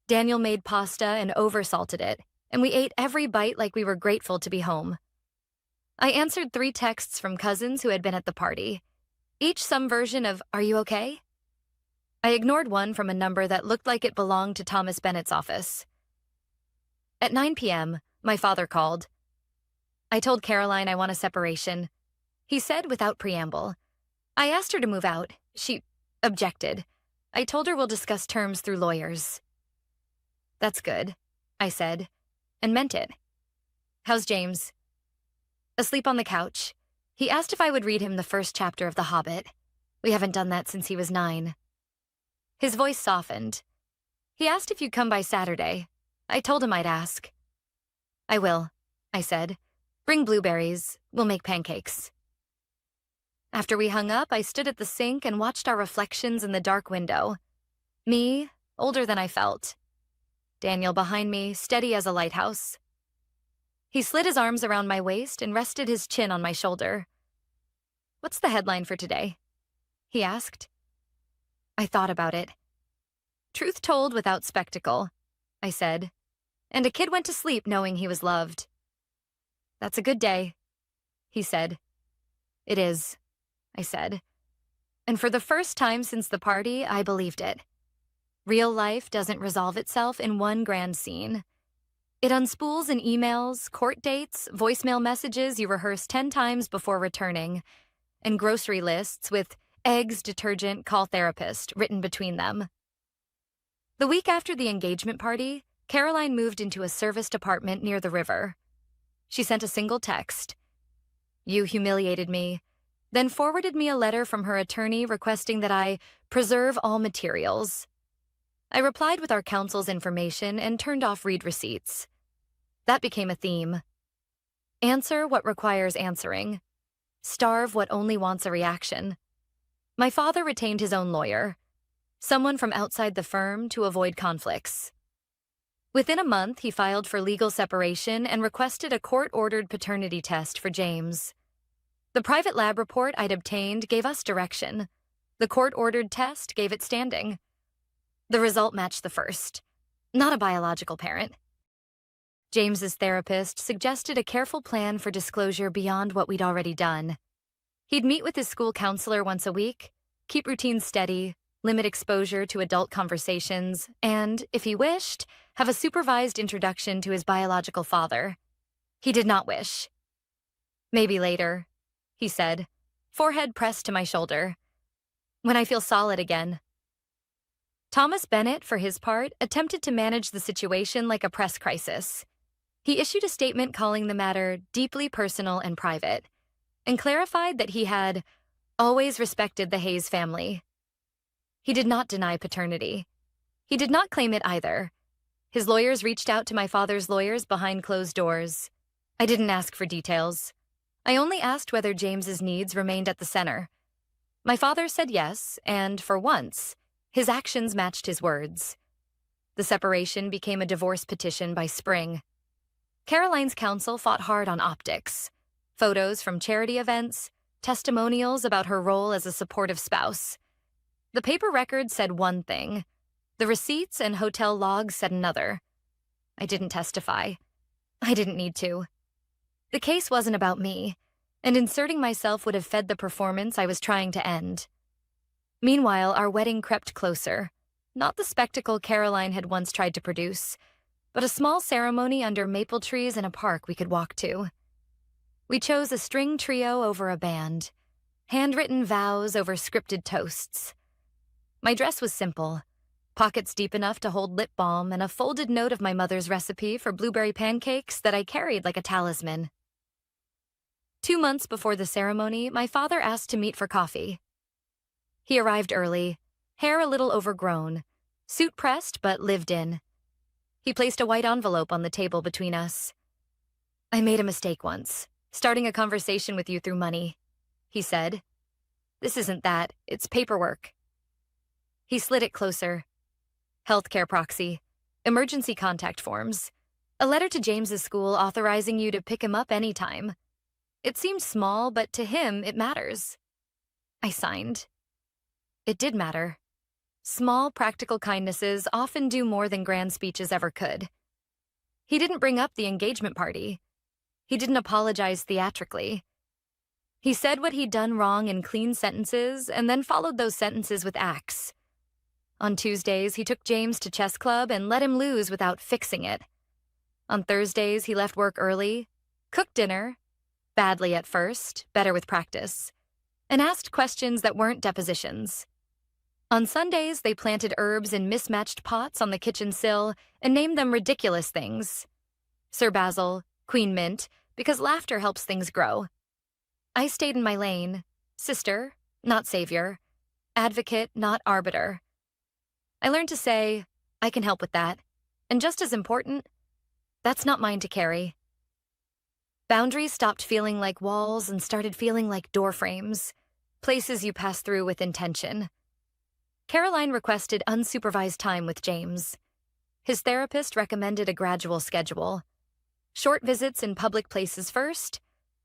Daniel made pasta and oversalted it, and we ate every bite like we were grateful to be home. I answered 3 texts from cousins who had been at the party, each some version of, "Are you okay?" I ignored one from a number that looked like it belonged to Thomas Bennett's office. At 9 p.m., my father called. I told Caroline I want a separation. He said without preamble. I asked her to move out. She objected. I told her we'll discuss terms through lawyers. That's good, I said, and meant it. How's James? Asleep on the couch. He asked if I would read him the first chapter of The Hobbit. We haven't done that since he was 9. His voice softened. He asked if you'd come by Saturday. I told him I'd ask. I will, I said. Bring blueberries. We'll make pancakes. After we hung up, I stood at the sink and watched our reflections in the dark window. Me, older than I felt. Daniel behind me, steady as a lighthouse. He slid his arms around my waist and rested his chin on my shoulder. What's the headline for today? He asked. I thought about it. Truth told without spectacle, I said. And a kid went to sleep knowing he was loved. That's a good day, he said. It is, I said. And for the first time since the party, I believed it. Real life doesn't resolve itself in one grand scene. It unspools in emails, court dates, voicemail messages you rehearse 10 times before returning, and grocery lists with eggs, detergent, call therapist written between them. The week after the engagement party, Caroline moved into a serviced apartment near the river. She sent a single text. You humiliated me, then forwarded me a letter from her attorney requesting that I preserve all materials. I replied with our counsel's information and turned off read receipts. That became a theme. Answer what requires answering. Starve what only wants a reaction. My father retained his own lawyer, someone from outside the firm to avoid conflicts. Within a month, he filed for legal separation and requested a court-ordered paternity test for James. The private lab report I'd obtained gave us direction. The court-ordered test gave it standing. The result matched the first. Not a biological parent. James's therapist suggested a careful plan for disclosure beyond what we'd already done. He'd meet with his school counselor once a week, keep routines steady, limit exposure to adult conversations, and, if he wished, have a supervised introduction to his biological father. He did not wish. Maybe later, he said, forehead pressed to my shoulder. When I feel solid again. Thomas Bennett, for his part, attempted to manage the situation like a press crisis. He issued a statement calling the matter deeply personal and private, and clarified that he had always respected the Hayes family. He did not deny paternity. He did not claim it either. His lawyers reached out to my father's lawyers behind closed doors. I didn't ask for details. I only asked whether James's needs remained at the center. My father said yes, and for once, his actions matched his words. The separation became a divorce petition by spring. Caroline's counsel fought hard on optics. Photos from charity events, testimonials about her role as a supportive spouse. The paper record said one thing. The receipts and hotel logs said another. I didn't testify. I didn't need to. The case wasn't about me, and inserting myself would have fed the performance I was trying to end. Meanwhile, our wedding crept closer. Not the spectacle Caroline had once tried to produce, but a small ceremony under maple trees in a park we could walk to. We chose a string trio over a band, handwritten vows over scripted toasts. My dress was simple, pockets deep enough to hold lip balm and a folded note of my mother's recipe for blueberry pancakes that I carried like a talisman. 2 months before the ceremony, my father asked to meet for coffee. He arrived early, hair a little overgrown, suit pressed but lived in. He placed a white envelope on the table between us. I made a mistake once, Starting a conversation with you through money, he said. This isn't that, it's paperwork. He slid it closer. Healthcare proxy, emergency contact forms, a letter to James's school authorizing you to pick him up anytime. It seemed small, but to him, it matters. I signed. It did matter. Small, practical kindnesses often do more than grand speeches ever could. He didn't bring up the engagement party. He didn't apologize theatrically. He said what he'd done wrong in clean sentences and then followed those sentences with acts. On Tuesdays, he took James to chess club and let him lose without fixing it. On Thursdays, he left work early, cooked dinner, badly at first, better with practice, and asked questions that weren't depositions. On Sundays, they planted herbs in mismatched pots on the kitchen sill and named them ridiculous things. Sir Basil, Queen Mint, because laughter helps things grow. I stayed in my lane, sister, not savior, advocate, not arbiter. I learned to say, I can help with that, and just as important, that's not mine to carry. Boundaries stopped feeling like walls and started feeling like door frames, places you pass through with intention. Caroline requested unsupervised time with James. His therapist recommended a gradual schedule. Short visits in public places first,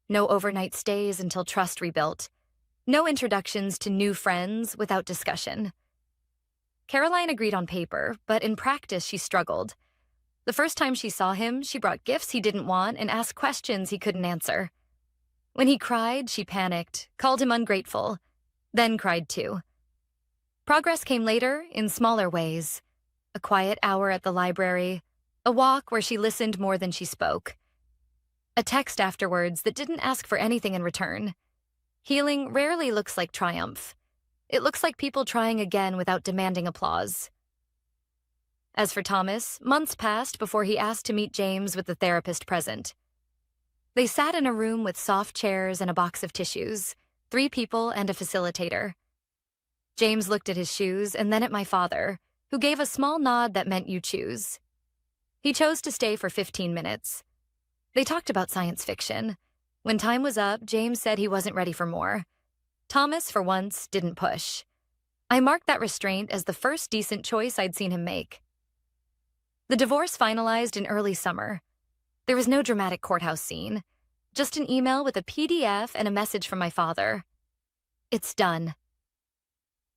no overnight stays until trust rebuilt, no introductions to new friends without discussion. Caroline agreed on paper, but in practice she struggled. The first time she saw him, she brought gifts he didn't want and asked questions he couldn't answer. When he cried, she panicked, called him ungrateful, then cried too. Progress came later in smaller ways. A quiet hour at the library, a walk where she listened more than she spoke. A text afterwards that didn't ask for anything in return. Healing rarely looks like triumph. It looks like people trying again without demanding applause. As for Thomas, months passed before he asked to meet James with the therapist present. They sat in a room with soft chairs and a box of tissues, 3 people and a facilitator. James looked at his shoes and then at my father, who gave a small nod that meant you choose. He chose to stay for 15 minutes. They talked about science fiction. When time was up, James said he wasn't ready for more. Thomas, for once, didn't push. I marked that restraint as the first decent choice I'd seen him make. The divorce finalized in early summer. There was no dramatic courthouse scene, just an email with a PDF and a message from my father. It's done.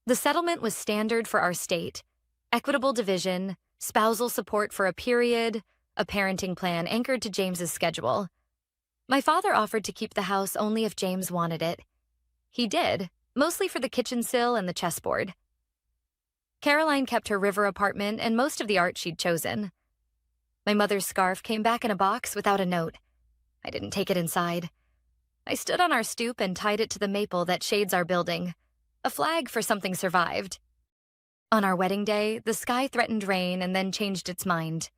The settlement was standard for our state: equitable division, spousal support for a period, a parenting plan anchored to James's schedule. My father offered to keep the house only if James wanted it. He did, mostly for the kitchen sill and the chessboard. Caroline kept her river apartment and most of the art she'd chosen. My mother's scarf came back in a box without a note. I didn't take it inside. I stood on our stoop and tied it to the maple that shades our building, a flag for something survived. On our wedding day, the sky threatened rain and then changed its mind.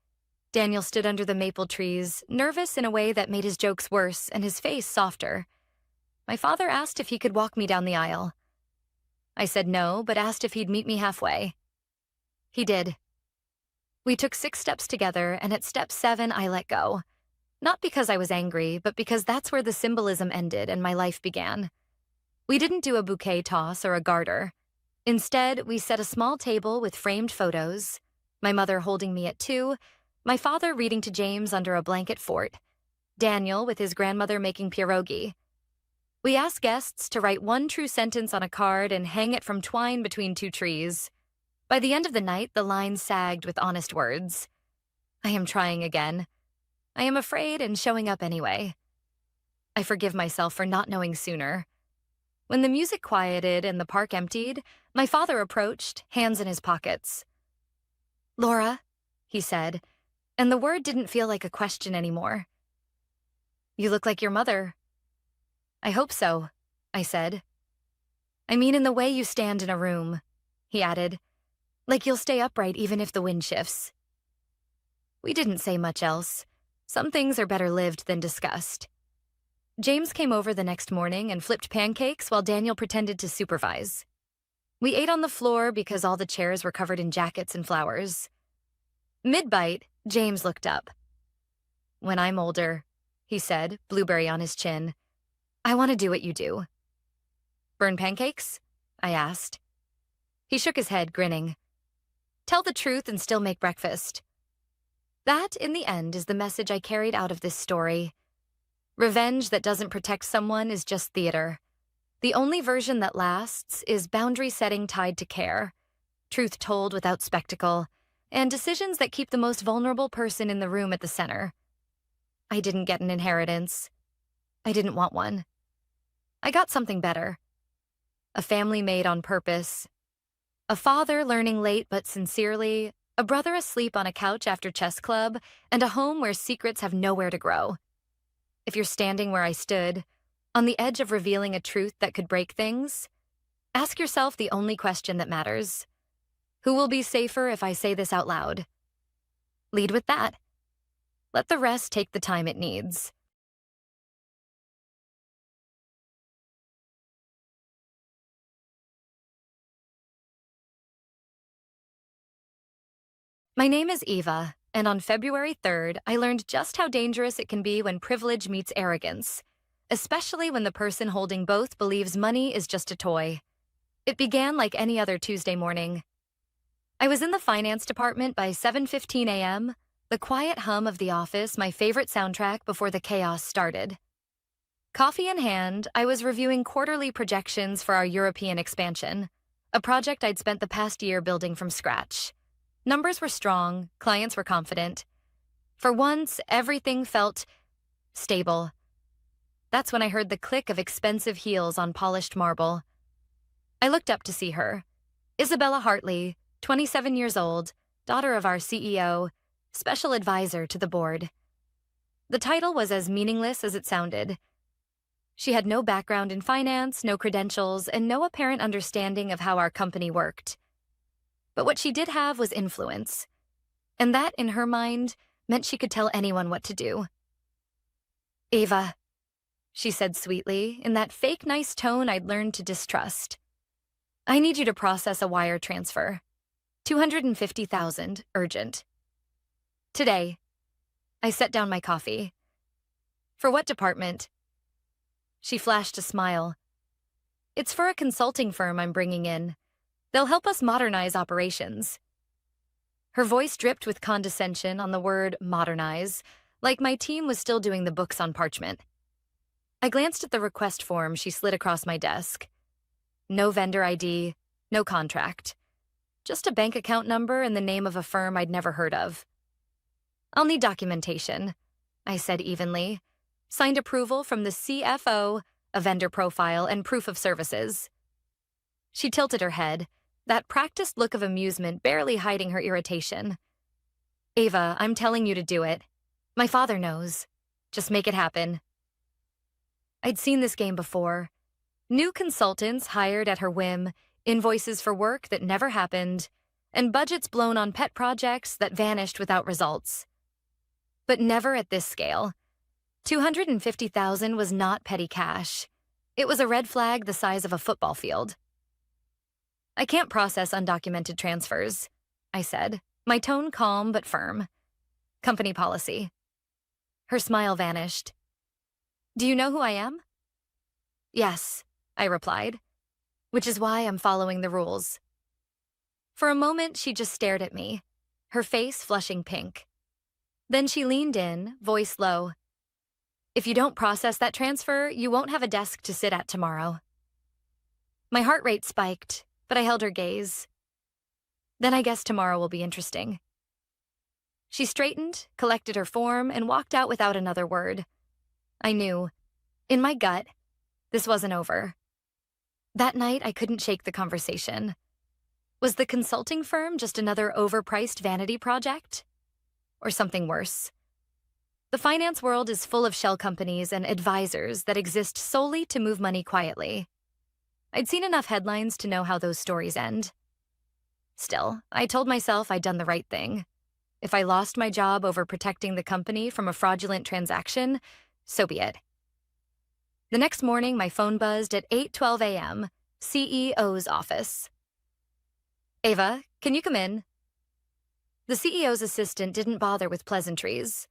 Daniel stood under the maple trees, nervous in a way that made his jokes worse and his face softer. My father asked if he could walk me down the aisle. I said no, but asked if he'd meet me halfway. He did. We took 6 steps together, and at step 7, I let go. Not because I was angry, but because that's where the symbolism ended and my life began. We didn't do a bouquet toss or a garter. Instead, we set a small table with framed photos, my mother holding me at 2, my father reading to James under a blanket fort, Daniel with his grandmother making pierogi. We asked guests to write 1 true sentence on a card and hang it from twine between 2 trees. By the end of the night, the lines sagged with honest words. I am trying again. I am afraid and showing up anyway. I forgive myself for not knowing sooner. When the music quieted and the park emptied, my father approached, hands in his pockets. "Laura," he said, and the word didn't feel like a question anymore. "You look like your mother." "I hope so," I said. "I mean in the way you stand in a room," he added, "like you'll stay upright even if the wind shifts." We didn't say much else. Some things are better lived than discussed. James came over the next morning and flipped pancakes while Daniel pretended to supervise. We ate on the floor because all the chairs were covered in jackets and flowers. Mid-bite, James looked up. "When I'm older, he said, blueberry on his chin. I want to do what you do. Burn pancakes? I asked. He shook his head, grinning. Tell the truth and still make breakfast. That, in the end, is the message I carried out of this story. Revenge that doesn't protect someone is just theater. The only version that lasts is boundary setting tied to care, truth told without spectacle, and decisions that keep the most vulnerable person in the room at the center. I didn't get an inheritance. I didn't want one. I got something better. A family made on purpose. A father learning late but sincerely, a brother asleep on a couch after chess club, and a home where secrets have nowhere to grow. If you're standing where I stood, on the edge of revealing a truth that could break things, ask yourself the only question that matters. Who will be safer if I say this out loud? Lead with that. Let the rest take the time it needs. My name is Eva, and on February 3rd, I learned just how dangerous it can be when privilege meets arrogance, especially when the person holding both believes money is just a toy. It began like any other Tuesday morning. I was in the finance department by 7:15 a.m., the quiet hum of the office my favorite soundtrack before the chaos started. Coffee in hand, I was reviewing quarterly projections for our European expansion, a project I'd spent the past year building from scratch. Numbers were strong, clients were confident. For once, everything felt stable. That's when I heard the click of expensive heels on polished marble. I looked up to see her. Isabella Hartley, 27 years old, daughter of our CEO, special advisor to the board. The title was as meaningless as it sounded. She had no background in finance, no credentials, and no apparent understanding of how our company worked. But what she did have was influence. And that, in her mind, meant she could tell anyone what to do. Ava, she said sweetly, in that fake nice tone I'd learned to distrust. I need you to process a wire transfer. $250,000, urgent. Today. I set down my coffee. For what department? She flashed a smile. It's for a consulting firm I'm bringing in. They'll help us modernize operations. Her voice dripped with condescension on the word modernize, like my team was still doing the books on parchment. I glanced at the request form she slid across my desk. No vendor ID, no contract. Just a bank account number and the name of a firm I'd never heard of. I'll need documentation, I said evenly. Signed approval from the CFO, a vendor profile, and proof of services. She tilted her head, that practiced look of amusement barely hiding her irritation. Ava, I'm telling you to do it. My father knows. Just make it happen. I'd seen this game before. New consultants hired at her whim, invoices for work that never happened, and budgets blown on pet projects that vanished without results. But never at this scale. $250,000 was not petty cash. It was a red flag the size of a football field. I can't process undocumented transfers, I said, my tone calm but firm. Company policy. Her smile vanished. Do you know who I am? Yes, I replied, which is why I'm following the rules. For a moment, she just stared at me, her face flushing pink. Then she leaned in, voice low. If you don't process that transfer, you won't have a desk to sit at tomorrow. My heart rate spiked, but I held her gaze. Then I guess tomorrow will be interesting. She straightened, collected her form, and walked out without another word. I knew, in my gut, this wasn't over. That night, I couldn't shake the conversation. Was the consulting firm just another overpriced vanity project? Or something worse? The finance world is full of shell companies and advisors that exist solely to move money quietly. I'd seen enough headlines to know how those stories end. Still, I told myself I'd done the right thing. If I lost my job over protecting the company from a fraudulent transaction, so be it. The next morning, my phone buzzed at 8:12 a.m., CEO's office. Ava, can you come in? The CEO's assistant didn't bother with pleasantries.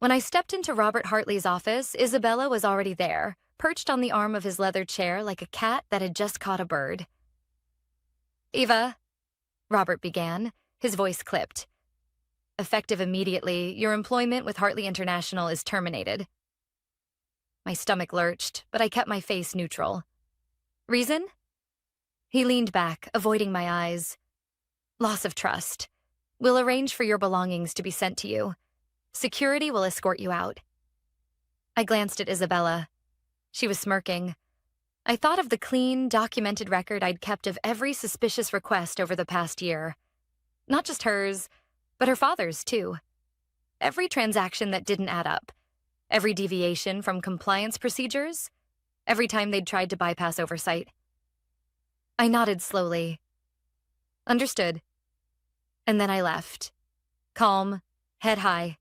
When I stepped into Robert Hartley's office, Isabella was already there, perched on the arm of his leather chair like a cat that had just caught a bird. "Eva," Robert began, his voice clipped. "Effective immediately, your employment with Hartley International is terminated." My stomach lurched, but I kept my face neutral. "Reason?" He leaned back, avoiding my eyes. "Loss of trust. We'll arrange for your belongings to be sent to you. Security will escort you out." I glanced at Isabella. She was smirking. I thought of the clean, documented record I'd kept of every suspicious request over the past year. Not just hers, but her father's, too. Every transaction that didn't add up. Every deviation from compliance procedures. Every time they'd tried to bypass oversight. I nodded slowly. "Understood." And then I left. Calm, head high.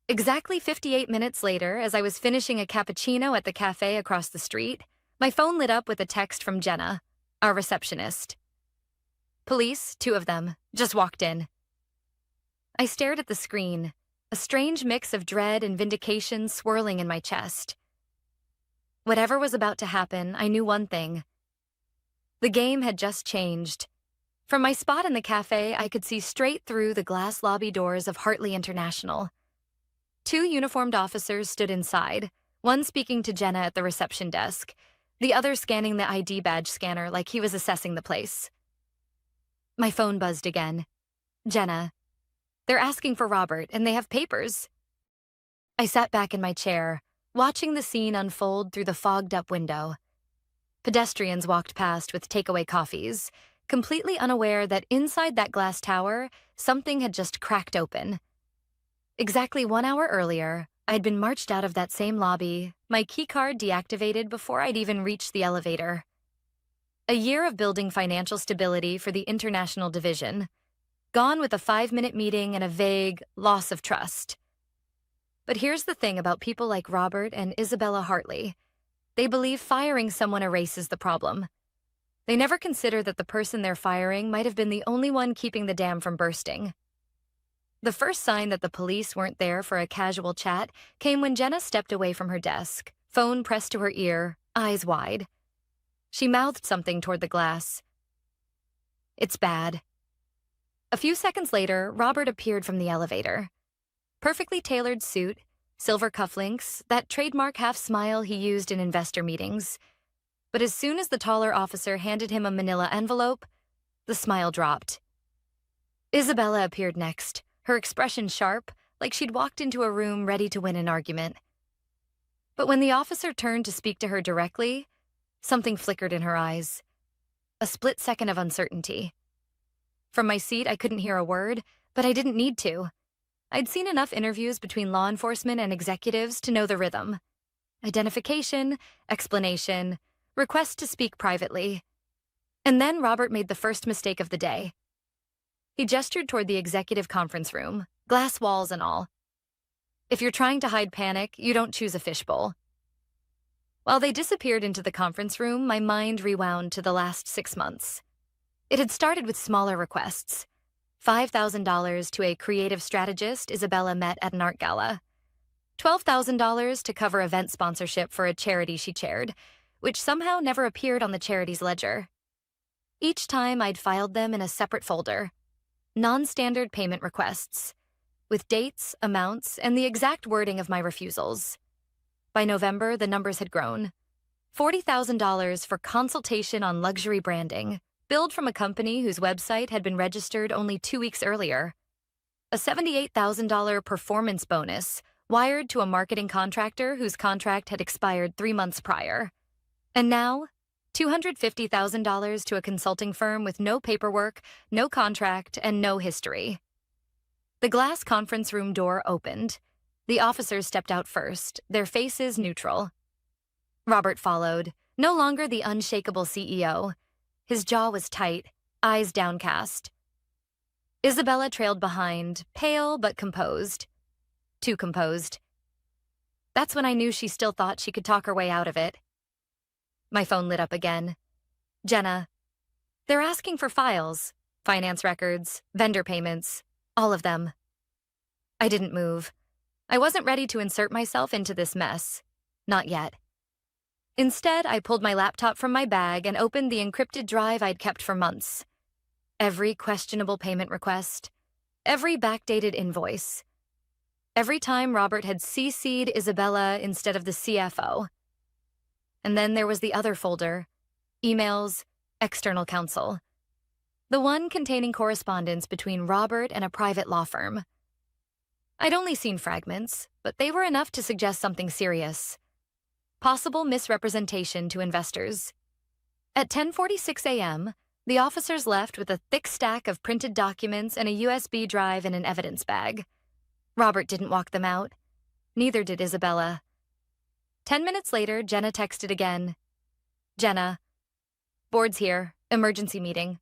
Exactly 58 minutes later, as I was finishing a cappuccino at the cafe across the street, my phone lit up with a text from Jenna, our receptionist. "Police, 2 of them, just walked in." I stared at the screen, a strange mix of dread and vindication swirling in my chest. Whatever was about to happen, I knew one thing. The game had just changed. From my spot in the cafe, I could see straight through the glass lobby doors of Hartley International. 2 uniformed officers stood inside, one speaking to Jenna at the reception desk, the other scanning the ID badge scanner like he was assessing the place. My phone buzzed again. "Jenna, they're asking for Robert, and they have papers." I sat back in my chair, watching the scene unfold through the fogged-up window. Pedestrians walked past with takeaway coffees, completely unaware that inside that glass tower, something had just cracked open. Exactly 1 hour earlier, I'd been marched out of that same lobby, my keycard deactivated before I'd even reached the elevator. A year of building financial stability for the international division, gone with a 5-minute meeting and a vague loss of trust. But here's the thing about people like Robert and Isabella Hartley. They believe firing someone erases the problem. They never consider that the person they're firing might have been the only one keeping the dam from bursting. The first sign that the police weren't there for a casual chat came when Jenna stepped away from her desk, phone pressed to her ear, eyes wide. She mouthed something toward the glass. "It's bad." A few seconds later, Robert appeared from the elevator. Perfectly tailored suit, silver cufflinks, that trademark half-smile he used in investor meetings. But as soon as the taller officer handed him a manila envelope, the smile dropped. Isabella appeared next, her expression sharp, like she'd walked into a room ready to win an argument. But when the officer turned to speak to her directly, something flickered in her eyes. A split second of uncertainty. From my seat, I couldn't hear a word, but I didn't need to. I'd seen enough interviews between law enforcement and executives to know the rhythm. Identification, explanation, request to speak privately. And then Robert made the first mistake of the day. He gestured toward the executive conference room, glass walls and all. If you're trying to hide panic, you don't choose a fishbowl. While they disappeared into the conference room, my mind rewound to the last 6 months. It had started with smaller requests. $5,000 to a creative strategist Isabella met at an art gala. $12,000 to cover event sponsorship for a charity she chaired, which somehow never appeared on the charity's ledger. Each time I'd filed them in a separate folder. Non-standard payment requests, with dates, amounts, and the exact wording of my refusals. By November, the numbers had grown. $40,000 for consultation on luxury branding, billed from a company whose website had been registered only 2 weeks earlier. A $78,000 performance bonus, wired to a marketing contractor whose contract had expired 3 months prior. And now, $250,000 to a consulting firm with no paperwork, no contract, and no history. The glass conference room door opened. The officers stepped out first, their faces neutral. Robert followed, no longer the unshakable CEO. His jaw was tight, eyes downcast. Isabella trailed behind, pale but composed. Too composed. That's when I knew she still thought she could talk her way out of it. My phone lit up again. "Jenna, they're asking for files, finance records, vendor payments, all of them." I didn't move. I wasn't ready to insert myself into this mess. Not yet. Instead, I pulled my laptop from my bag and opened the encrypted drive I'd kept for months. Every questionable payment request, every backdated invoice, every time Robert had CC'd Isabella instead of the CFO. And then there was the other folder, emails, external counsel. The one containing correspondence between Robert and a private law firm. I'd only seen fragments, but they were enough to suggest something serious. Possible misrepresentation to investors. At 10:46 a.m., the officers left with a thick stack of printed documents and a USB drive in an evidence bag. Robert didn't walk them out. Neither did Isabella. 10 minutes later, Jenna texted again. Jenna, board's here, emergency meeting.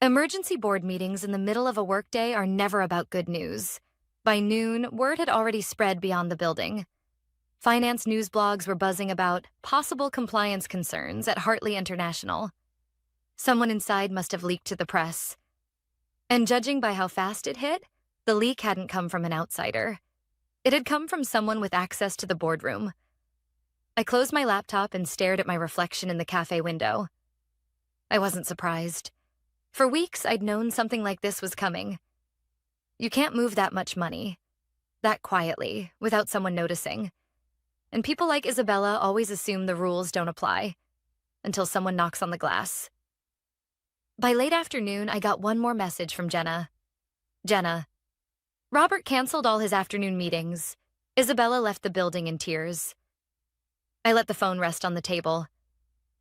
Emergency board meetings in the middle of a workday are never about good news. By noon, word had already spread beyond the building. Finance news blogs were buzzing about possible compliance concerns at Hartley International. Someone inside must have leaked to the press. And judging by how fast it hit, the leak hadn't come from an outsider. It had come from someone with access to the boardroom. I closed my laptop and stared at my reflection in the cafe window. I wasn't surprised. For weeks, I'd known something like this was coming. You can't move that much money, that quietly, without someone noticing. And people like Isabella always assume the rules don't apply, until someone knocks on the glass. By late afternoon, I got one more message from Jenna. Jenna, Robert canceled all his afternoon meetings. Isabella left the building in tears. I let the phone rest on the table.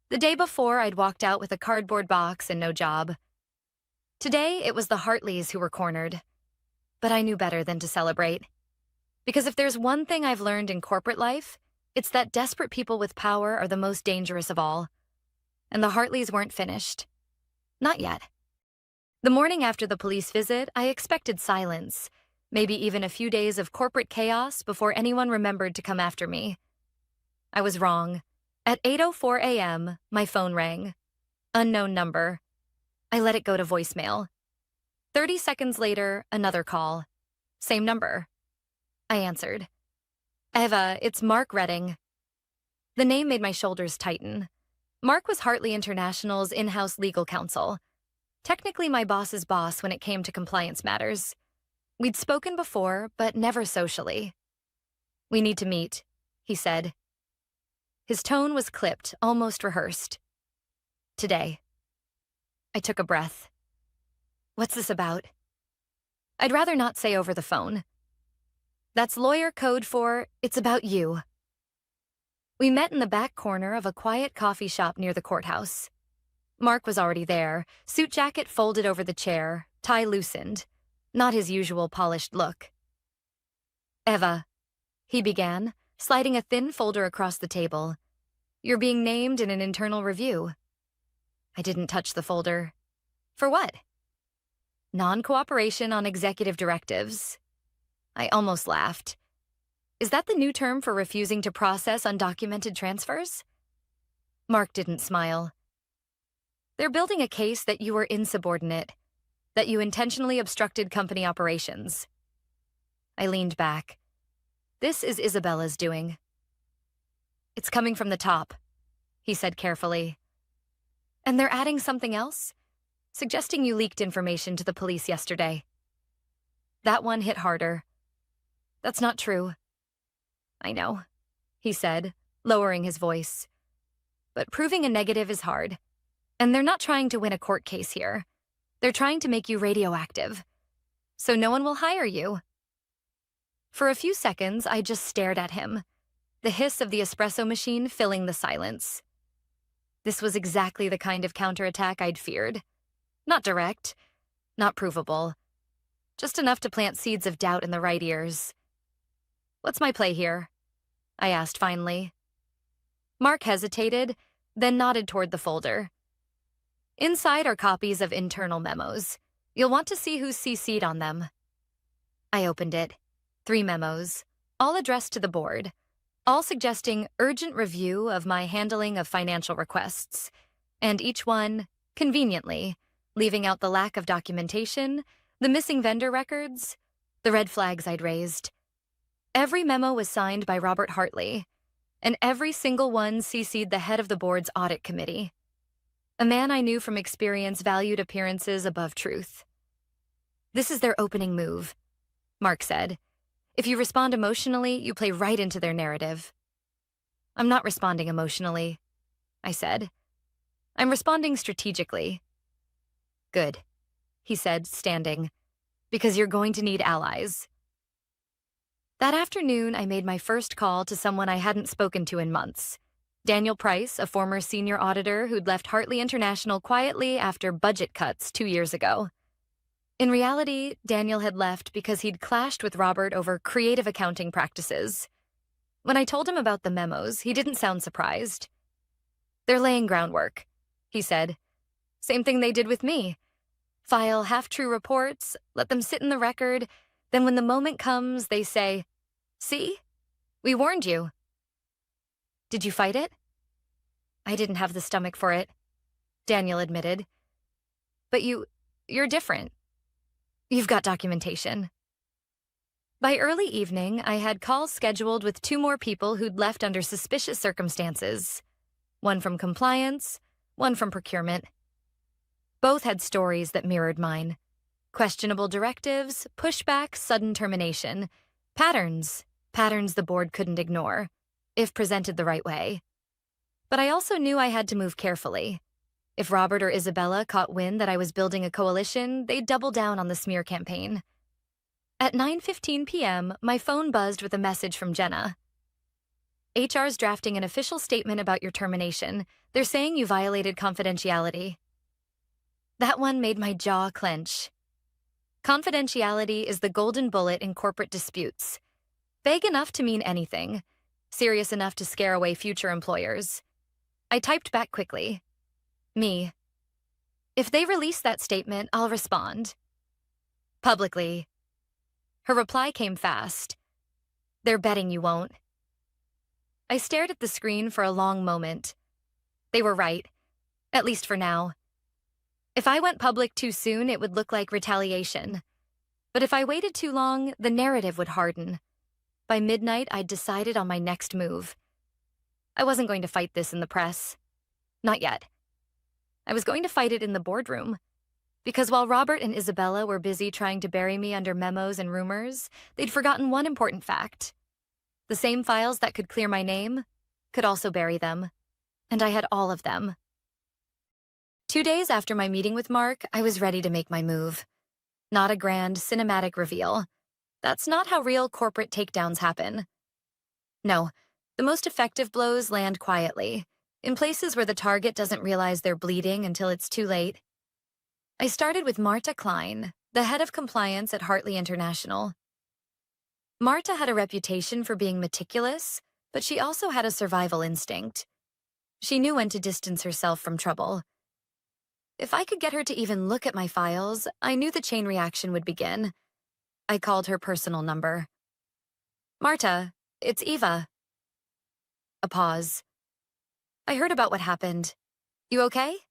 The day before, I'd walked out with a cardboard box and no job. Today, it was the Hartleys who were cornered. But I knew better than to celebrate. Because if there's one thing I've learned in corporate life, it's that desperate people with power are the most dangerous of all. And the Hartleys weren't finished. Not yet. The morning after the police visit, I expected silence, maybe even a few days of corporate chaos before anyone remembered to come after me. I was wrong. At 8:04 a.m., my phone rang. Unknown number. I let it go to voicemail. 30 seconds later, another call. Same number. I answered. Eva, it's Mark Redding. The name made my shoulders tighten. Mark was Hartley International's in-house legal counsel. Technically my boss's boss when it came to compliance matters. We'd spoken before, but never socially. We need to meet, he said. His tone was clipped, almost rehearsed. Today. I took a breath. What's this about? I'd rather not say over the phone. That's lawyer code for, it's about you. We met in the back corner of a quiet coffee shop near the courthouse. Mark was already there, suit jacket folded over the chair, tie loosened, not his usual polished look. Eva, he began, sliding a thin folder across the table. You're being named in an internal review. I didn't touch the folder. For what? Non-cooperation on executive directives. I almost laughed. Is that the new term for refusing to process undocumented transfers? Mark didn't smile. They're building a case that you were insubordinate, that you intentionally obstructed company operations. I leaned back. This is Isabella's doing. It's coming from the top, he said carefully. And they're adding something else? Suggesting you leaked information to the police yesterday. That one hit harder. That's not true. I know, he said, lowering his voice. But proving a negative is hard. And they're not trying to win a court case here. They're trying to make you radioactive. So no one will hire you. For a few seconds, I just stared at him, the hiss of the espresso machine filling the silence. This was exactly the kind of counterattack I'd feared. Not direct, not provable. Just enough to plant seeds of doubt in the right ears. What's my play here? I asked finally. Mark hesitated, then nodded toward the folder. Inside are copies of internal memos. You'll want to see who's CC'd on them. I opened it. 3 memos, all addressed to the board, all suggesting urgent review of my handling of financial requests, and each one, conveniently, leaving out the lack of documentation, the missing vendor records, the red flags I'd raised. Every memo was signed by Robert Hartley, and every single one CC'd the head of the board's audit committee. A man I knew from experience valued appearances above truth. "This is their opening move," Mark said. "If you respond emotionally, you play right into their narrative." "I'm not responding emotionally," I said. "I'm responding strategically." "Good," he said, standing, "because you're going to need allies." That afternoon, I made my first call to someone I hadn't spoken to in months. Daniel Price, a former senior auditor who'd left Hartley International quietly after budget cuts 2 years ago. In reality, Daniel had left because he'd clashed with Robert over creative accounting practices. When I told him about the memos, he didn't sound surprised. "They're laying groundwork," he said. "Same thing they did with me. File half-true reports, let them sit in the record, then when the moment comes, they say, 'See? We warned you.'" "Did you fight it?" "I didn't have the stomach for it," Daniel admitted. "But you're different. You've got documentation." By early evening, I had calls scheduled with 2 more people who'd left under suspicious circumstances. One from compliance, one from procurement. Both had stories that mirrored mine. Questionable directives, pushback, sudden termination. Patterns the board couldn't ignore, if presented the right way. But I also knew I had to move carefully. If Robert or Isabella caught wind that I was building a coalition, they'd double down on the smear campaign. At 9:15 p.m., my phone buzzed with a message from Jenna. "HR's drafting an official statement about your termination. They're saying you violated confidentiality." That one made my jaw clench. Confidentiality is the golden bullet in corporate disputes. Vague enough to mean anything, serious enough to scare away future employers. I typed back quickly. "Me. If they release that statement, I'll respond. Publicly." Her reply came fast. "They're betting you won't." I stared at the screen for a long moment. They were right, at least for now. If I went public too soon, it would look like retaliation. But if I waited too long, the narrative would harden. By midnight, I'd decided on my next move. I wasn't going to fight this in the press. Not yet. I was going to fight it in the boardroom. Because while Robert and Isabella were busy trying to bury me under memos and rumors, they'd forgotten one important fact. The same files that could clear my name could also bury them. And I had all of them. 2 days after my meeting with Mark, I was ready to make my move. Not a grand, cinematic reveal. That's not how real corporate takedowns happen. No, the most effective blows land quietly, in places where the target doesn't realize they're bleeding until it's too late. I started with Marta Klein, the head of compliance at Hartley International. Marta had a reputation for being meticulous, but she also had a survival instinct. She knew when to distance herself from trouble. If I could get her to even look at my files, I knew the chain reaction would begin. I called her personal number. "Marta, it's Eva." A pause. "I heard about what happened. You okay?"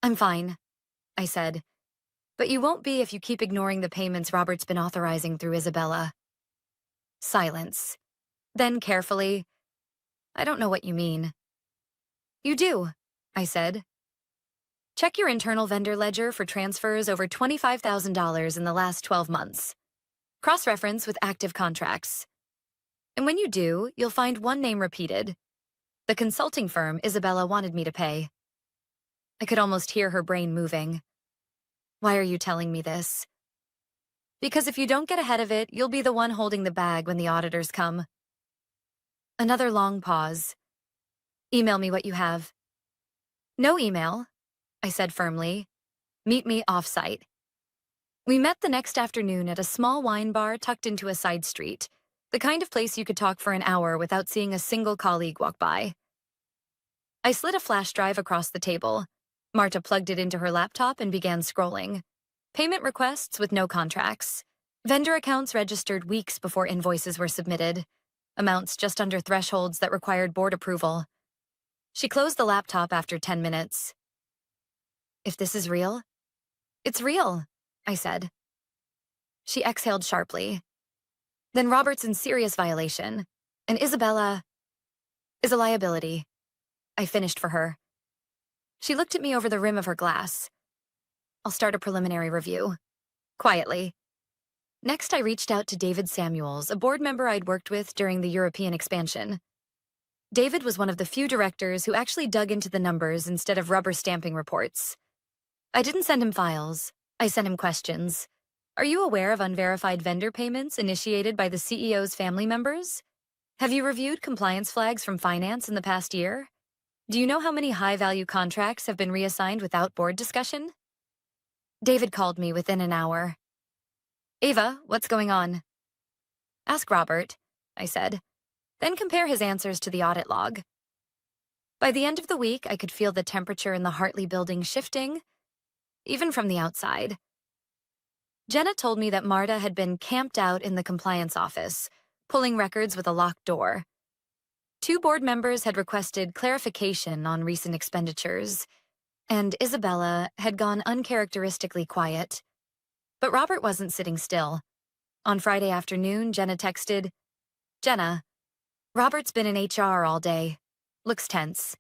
"I'm fine," I said. "But you won't be if you keep ignoring the payments Robert's been authorizing through Isabella." Silence. Then carefully, "I don't know what you mean." "You do," I said. "Check your internal vendor ledger for transfers over $25,000 in the last 12 months. Cross-reference with active contracts. And when you do, you'll find one name repeated. The consulting firm Isabella wanted me to pay." I could almost hear her brain moving. "Why are you telling me this?" "Because if you don't get ahead of it, you'll be the one holding the bag when the auditors come." Another long pause. "Email me what you have." "No email," I said firmly. "Meet me off-site." We met the next afternoon at a small wine bar tucked into a side street, the kind of place you could talk for an hour without seeing a single colleague walk by. I slid a flash drive across the table. Marta plugged it into her laptop and began scrolling. Payment requests with no contracts. Vendor accounts registered weeks before invoices were submitted. Amounts just under thresholds that required board approval. She closed the laptop after 10 minutes. "If this is real?" "It's real," I said. She exhaled sharply. Then Robert's in serious violation, and Isabella is a liability. I finished for her. She looked at me over the rim of her glass. I'll start a preliminary review. Quietly. Next, I reached out to David Samuels, a board member I'd worked with during the European expansion. David was one of the few directors who actually dug into the numbers instead of rubber stamping reports. I didn't send him files. I sent him questions. Are you aware of unverified vendor payments initiated by the CEO's family members? Have you reviewed compliance flags from finance in the past year? Do you know how many high-value contracts have been reassigned without board discussion? David called me within an hour. Ava, what's going on? Ask Robert, I said. Then compare his answers to the audit log. By the end of the week, I could feel the temperature in the Hartley building shifting, even from the outside. Jenna told me that Marta had been camped out in the compliance office, pulling records with a locked door. 2 board members had requested clarification on recent expenditures, and Isabella had gone uncharacteristically quiet. But Robert wasn't sitting still. On Friday afternoon, Jenna texted, Jenna, Robert's been in HR all day. Looks tense.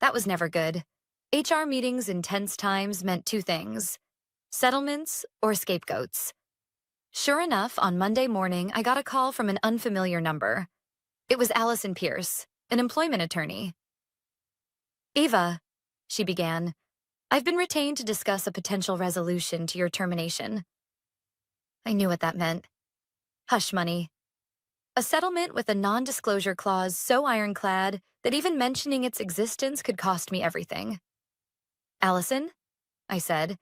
That was never good. HR meetings in tense times meant 2 things: settlements or scapegoats. Sure enough, on Monday morning, I got a call from an unfamiliar number. It was Allison Pierce, an employment attorney. Ava, she began, I've been retained to discuss a potential resolution to your termination. I knew what that meant. Hush money. A settlement with a non-disclosure clause so ironclad that even mentioning its existence could cost me everything. Allison, I said,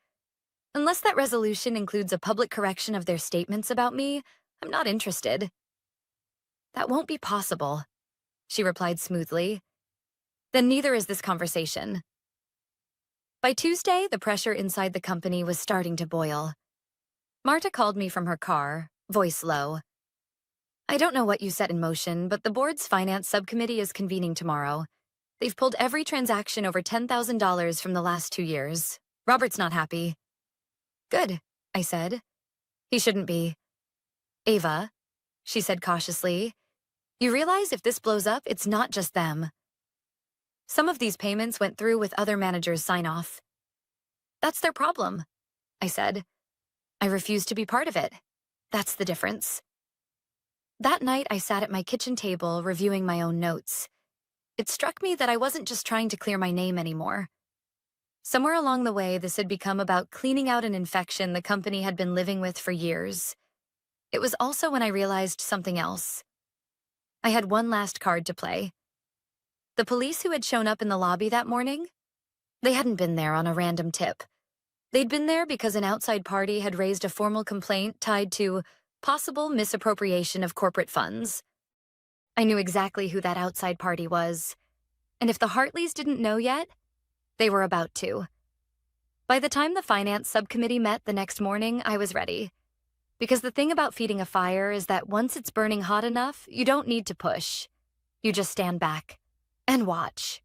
unless that resolution includes a public correction of their statements about me, I'm not interested. That won't be possible, she replied smoothly. Then neither is this conversation. By Tuesday, the pressure inside the company was starting to boil. Marta called me from her car, voice low. I don't know what you set in motion, but the board's finance subcommittee is convening tomorrow. They've pulled every transaction over $10,000 from the last 2 years. Robert's not happy. Good, I said. He shouldn't be. Ava, she said cautiously, you realize if this blows up, it's not just them. Some of these payments went through with other managers' sign-off. That's their problem, I said. I refuse to be part of it. That's the difference. That night, I sat at my kitchen table reviewing my own notes. It struck me that I wasn't just trying to clear my name anymore. Somewhere along the way, this had become about cleaning out an infection the company had been living with for years. It was also when I realized something else. I had one last card to play. The police who had shown up in the lobby that morning, they hadn't been there on a random tip. They'd been there because an outside party had raised a formal complaint tied to possible misappropriation of corporate funds. I knew exactly who that outside party was, and if the Hartleys didn't know yet, they were about to. By the time the finance subcommittee met the next morning, I was ready. Because the thing about feeding a fire is that once it's burning hot enough, you don't need to push. You just stand back and watch.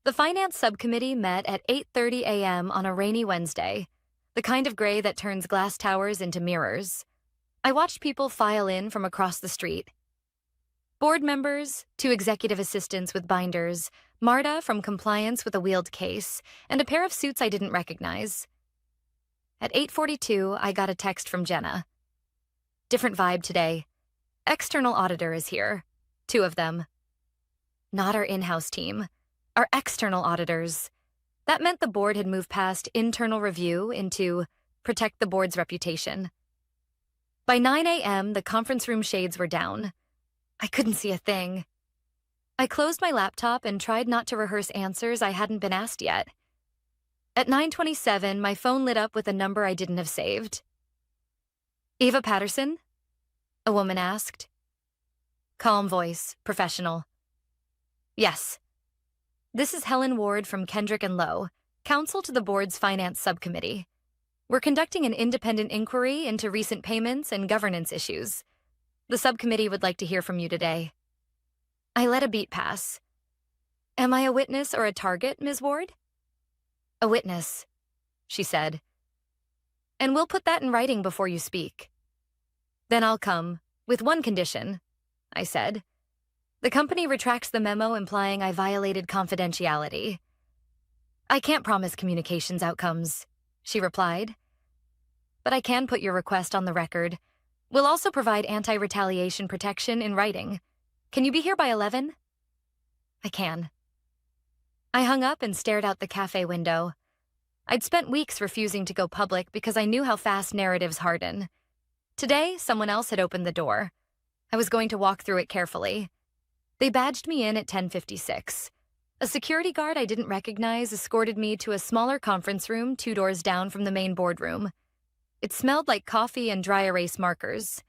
The finance subcommittee met at 8:30 a.m. on a rainy Wednesday, the kind of gray that turns glass towers into mirrors. I watched people file in from across the street. Board members, 2 executive assistants with binders, Marta from compliance with a wheeled case, and a pair of suits I didn't recognize. At 8:42, I got a text from Jenna. Different vibe today. External auditor is here. 2 of them. Not our in-house team. Our external auditors. That meant the board had moved past internal review into protect the board's reputation. By 9 a.m., the conference room shades were down. I couldn't see a thing. I closed my laptop and tried not to rehearse answers I hadn't been asked yet. At 9:27, my phone lit up with a number I didn't have saved. Eva Patterson? A woman asked. Calm voice, professional. Yes. This is Helen Ward from Kendrick & Lowe, counsel to the board's finance subcommittee. We're conducting an independent inquiry into recent payments and governance issues. The subcommittee would like to hear from you today. I let a beat pass. Am I a witness or a target, Ms. Ward? A witness, she said. And we'll put that in writing before you speak. Then I'll come, with one condition, I said. The company retracts the memo implying I violated confidentiality. I can't promise communications outcomes, she replied. But I can put your request on the record. We'll also provide anti-retaliation protection in writing. Can you be here by 11? I can. I hung up and stared out the cafe window. I'd spent weeks refusing to go public because I knew how fast narratives harden. Today, someone else had opened the door. I was going to walk through it carefully. They badged me in at 10:56. A security guard I didn't recognize escorted me to a smaller conference room 2 doors down from the main boardroom. It smelled like coffee and dry erase markers.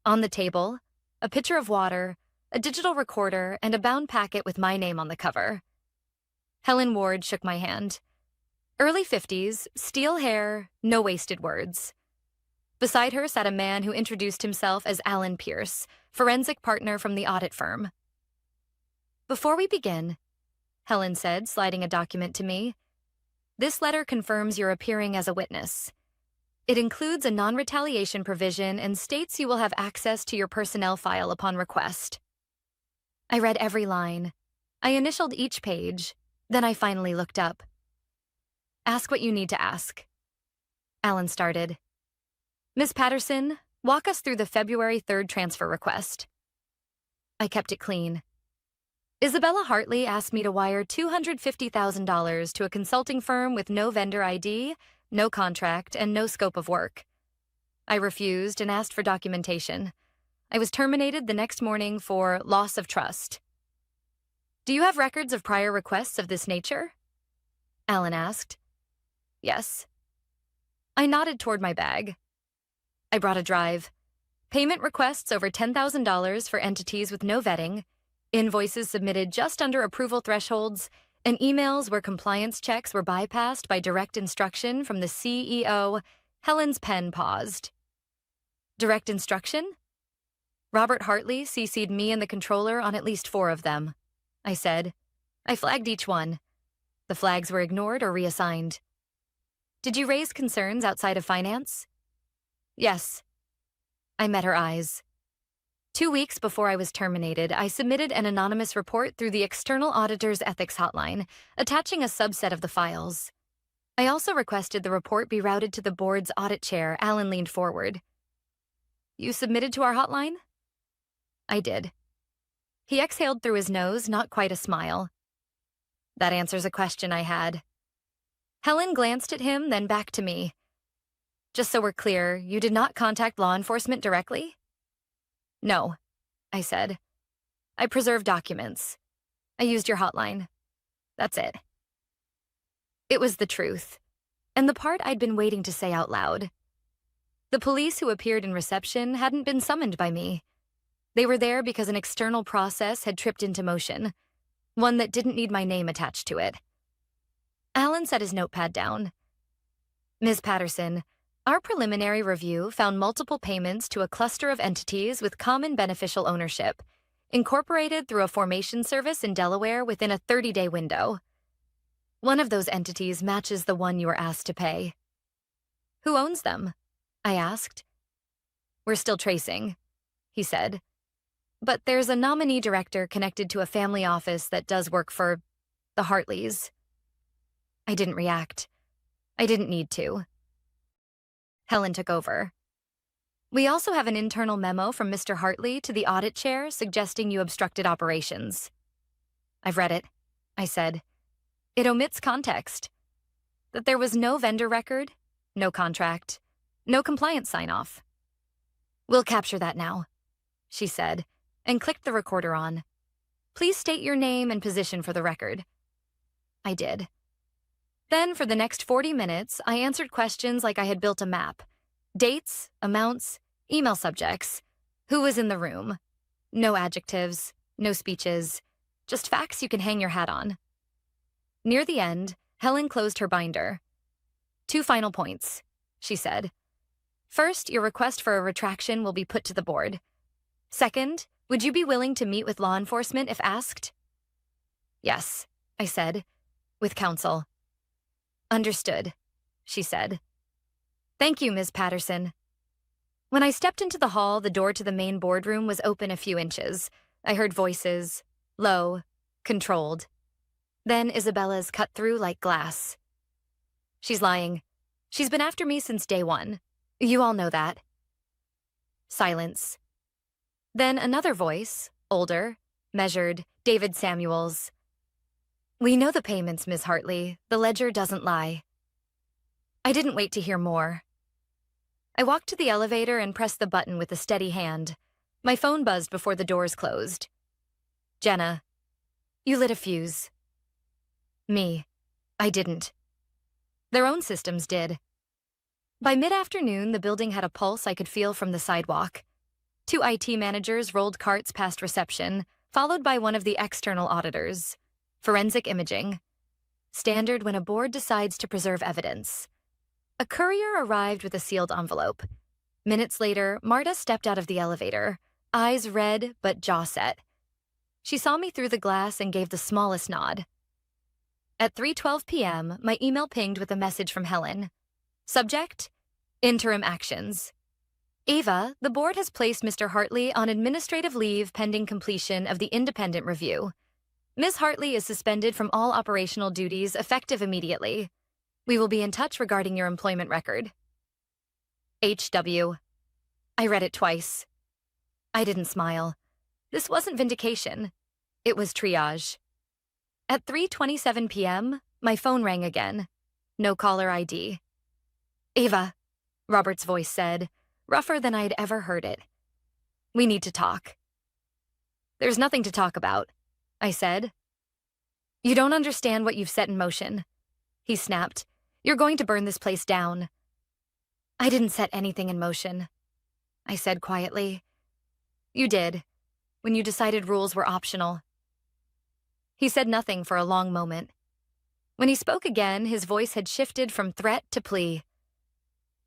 On the table, a pitcher of water, a digital recorder, and a bound packet with my name on the cover. Helen Ward shook my hand. Early 50s, steel hair, no wasted words. Beside her sat a man who introduced himself as Alan Pierce, forensic partner from the audit firm. Before we begin, Helen said, sliding a document to me, this letter confirms you're appearing as a witness. It includes a non-retaliation provision and states you will have access to your personnel file upon request. I read every line. I initialed each page. Then I finally looked up. Ask what you need to ask. Alan started. Ms. Patterson, walk us through the February 3rd transfer request. I kept it clean. Isabella Hartley asked me to wire $250,000 to a consulting firm with no vendor ID, no contract, and no scope of work. I refused and asked for documentation. I was terminated the next morning for loss of trust. Do you have records of prior requests of this nature? Alan asked. Yes. I nodded toward my bag. I brought a drive. Payment requests over $10,000 for entities with no vetting, invoices submitted just under approval thresholds, and emails where compliance checks were bypassed by direct instruction from the CEO. Helen's pen paused. Direct instruction? Robert Hartley CC'd me and the controller on at least 4 of them, I said. I flagged each one. The flags were ignored or reassigned. Did you raise concerns outside of finance? Yes. I met her eyes. 2 weeks before I was terminated, I submitted an anonymous report through the external auditor's ethics hotline, attaching a subset of the files. I also requested the report be routed to the board's audit chair. Alan leaned forward. You submitted to our hotline? I did. He exhaled through his nose, not quite a smile. That answers a question I had. Helen glanced at him, then back to me. Just so we're clear, you did not contact law enforcement directly? No, I said. I preserved documents. I used your hotline. That's it. It was the truth, and the part I'd been waiting to say out loud. The police who appeared in reception hadn't been summoned by me. They were there because an external process had tripped into motion, one that didn't need my name attached to it. Alan set his notepad down. Ms. Patterson, our preliminary review found multiple payments to a cluster of entities with common beneficial ownership, incorporated through a formation service in Delaware within a 30-day window. One of those entities matches the one you were asked to pay. Who owns them? I asked. We're still tracing, he said. But there's a nominee director connected to a family office that does work for the Hartleys. I didn't react. I didn't need to. Helen took over. We also have an internal memo from Mr. Hartley to the audit chair suggesting you obstructed operations. I've read it, I said. It omits context. That there was no vendor record, no contract, no compliance sign-off. We'll capture that now, she said, and clicked the recorder on. Please state your name and position for the record. I did. Then, for the next 40 minutes, I answered questions like I had built a map. Dates, amounts, email subjects, who was in the room. No adjectives, no speeches, just facts you can hang your hat on. Near the end, Helen closed her binder. 2 final points, she said. First, your request for a retraction will be put to the board. Second, would you be willing to meet with law enforcement if asked? Yes, I said, with counsel. Understood, she said. Thank you, Ms. Patterson. When I stepped into the hall, the door to the main boardroom was open a few inches. I heard voices, low, controlled. Then Isabella's cut through like glass. She's lying. She's been after me since day one. You all know that. Silence. Then another voice, older, measured, David Samuels. We know the payments, Miss Hartley. The ledger doesn't lie. I didn't wait to hear more. I walked to the elevator and pressed the button with a steady hand. My phone buzzed before the doors closed. Jenna, you lit a fuse. Me. I didn't. Their own systems did. By mid-afternoon, the building had a pulse I could feel from the sidewalk. 2 IT managers rolled carts past reception, followed by one of the external auditors. Forensic imaging. Standard when a board decides to preserve evidence. A courier arrived with a sealed envelope. Minutes later, Marta stepped out of the elevator, eyes red but jaw set. She saw me through the glass and gave the smallest nod. At 3:12 p.m., my email pinged with a message from Helen. Subject: Interim Actions. Ava, the board has placed Mr. Hartley on administrative leave pending completion of the independent review. Ms. Hartley is suspended from all operational duties effective immediately. We will be in touch regarding your employment record. HW. I read it twice. I didn't smile. This wasn't vindication. It was triage. At 3:27 p.m., my phone rang again. No caller ID. Ava, Robert's voice said, rougher than I'd ever heard it. We need to talk. There's nothing to talk about, I said. You don't understand what you've set in motion. He snapped. You're going to burn this place down. I didn't set anything in motion, I said quietly. You did, when you decided rules were optional. He said nothing for a long moment. When he spoke again, his voice had shifted from threat to plea.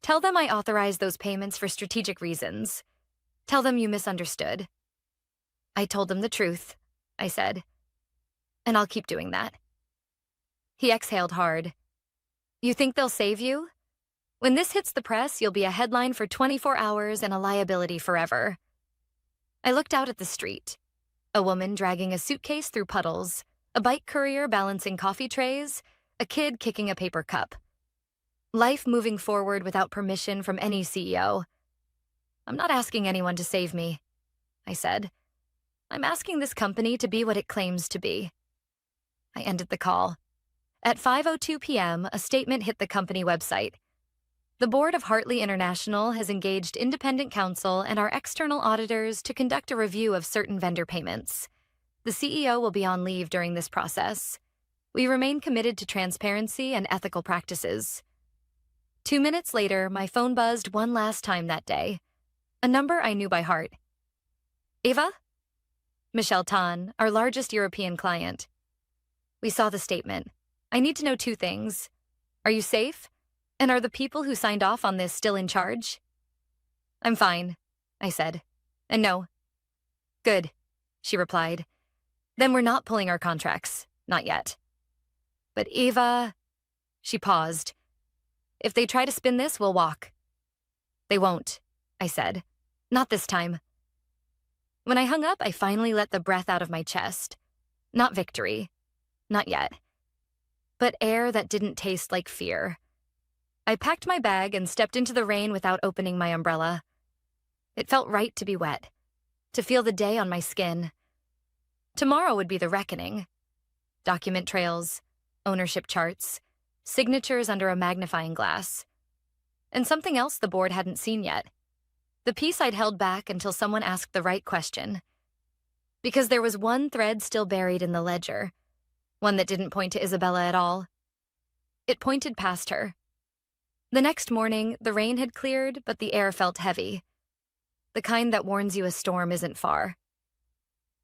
Tell them I authorized those payments for strategic reasons. Tell them you misunderstood. I told them the truth, I said. And I'll keep doing that. He exhaled hard. You think they'll save you? When this hits the press, you'll be a headline for 24 hours and a liability forever. I looked out at the street. A woman dragging a suitcase through puddles, a bike courier balancing coffee trays, a kid kicking a paper cup. Life moving forward without permission from any CEO. I'm not asking anyone to save me, I said. I'm asking this company to be what it claims to be. I ended the call. At 5:02 p.m., a statement hit the company website. The board of Hartley International has engaged independent counsel and our external auditors to conduct a review of certain vendor payments. The CEO will be on leave during this process. We remain committed to transparency and ethical practices. 2 minutes later, my phone buzzed one last time that day. A number I knew by heart. Ava? Michelle Tan, our largest European client. We saw the statement. I need to know 2 things. Are you safe? And are the people who signed off on this still in charge? I'm fine, I said. And no. Good, she replied. Then we're not pulling our contracts. Not yet. But Ava... She paused. If they try to spin this, we'll walk. They won't, I said. Not this time. When I hung up, I finally let the breath out of my chest. Not victory. Not yet. But air that didn't taste like fear. I packed my bag and stepped into the rain without opening my umbrella. It felt right to be wet, to feel the day on my skin. Tomorrow would be the reckoning. Document trails, ownership charts, signatures under a magnifying glass. And something else the board hadn't seen yet. The piece I'd held back until someone asked the right question. Because there was one thread still buried in the ledger, one that didn't point to Isabella at all. It pointed past her. The next morning, the rain had cleared, but the air felt heavy. The kind that warns you a storm isn't far.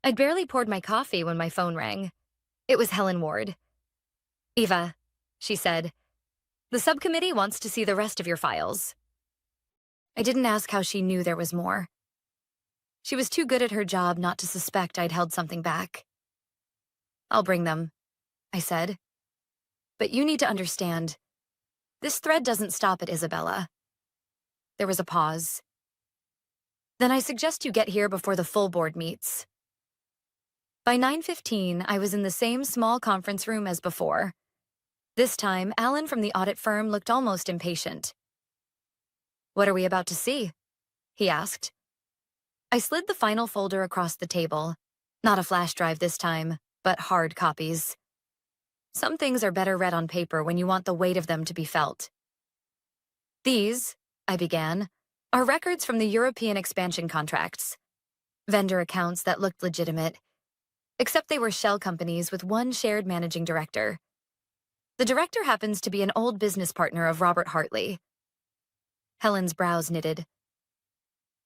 I'd barely poured my coffee when my phone rang. It was Helen Ward. Eva, she said, the subcommittee wants to see the rest of your files. I didn't ask how she knew there was more. She was too good at her job not to suspect I'd held something back. I'll bring them, I said. But you need to understand, this thread doesn't stop at Isabella. There was a pause. Then I suggest you get here before the full board meets. By 9:15, I was in the same small conference room as before. This time, Alan from the audit firm looked almost impatient. "What are we about to see?" he asked. I slid the final folder across the table. Not a flash drive this time, but hard copies. Some things are better read on paper when you want the weight of them to be felt. "These," I began, "are records from the European expansion contracts. Vendor accounts that looked legitimate, except they were shell companies with one shared managing director. The director happens to be an old business partner of Robert Hartley." Helen's brows knitted.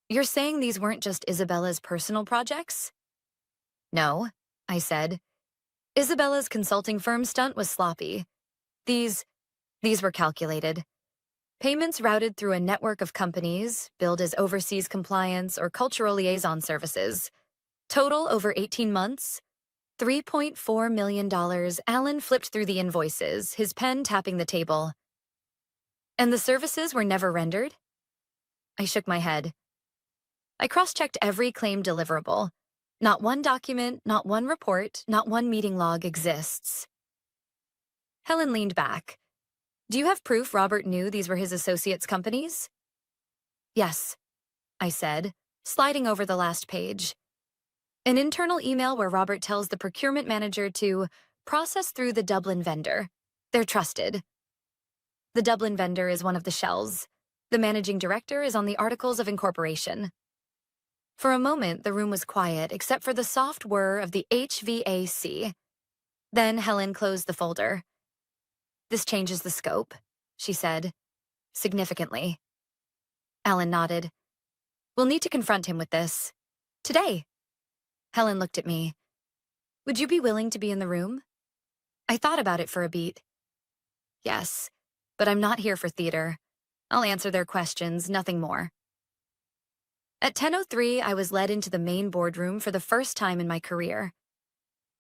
"You're saying these weren't just Isabella's personal projects?" "No," I said. "Isabella's consulting firm stunt was sloppy. These were calculated. Payments routed through a network of companies, billed as overseas compliance or cultural liaison services. Total over 18 months, $3.4 million. Alan flipped through the invoices, his pen tapping the table. "And the services were never rendered?" I shook my head. I cross-checked every claimed deliverable. Not one document, not one report, not one meeting log exists. Helen leaned back. "Do you have proof Robert knew these were his associates' companies?" "Yes," I said, sliding over the last page. "An internal email where Robert tells the procurement manager to process through the Dublin vendor. They're trusted. The Dublin vendor is one of the shells. The managing director is on the Articles of Incorporation." For a moment, the room was quiet except for the soft whir of the HVAC. Then Helen closed the folder. "This changes the scope," she said, significantly. Alan nodded. "We'll need to confront him with this. Today." Helen looked at me. "Would you be willing to be in the room?" I thought about it for a beat. "Yes, but I'm not here for theater. I'll answer their questions, nothing more." At 10:03, I was led into the main boardroom for the first time in my career.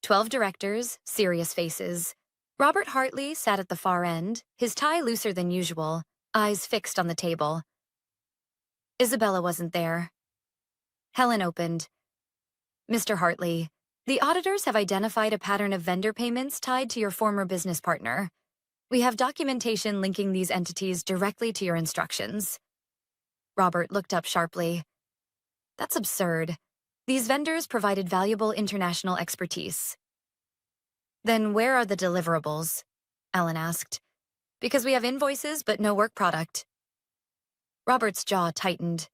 12 directors, serious faces. Robert Hartley sat at the far end, his tie looser than usual, eyes fixed on the table. Isabella wasn't there. Helen opened. "Mr. Hartley, the auditors have identified a pattern of vendor payments tied to your former business partner. We have documentation linking these entities directly to your instructions." Robert looked up sharply. "That's absurd. These vendors provided valuable international expertise." "Then where are the deliverables?" Alan asked. "Because we have invoices but no work product." Robert's jaw tightened.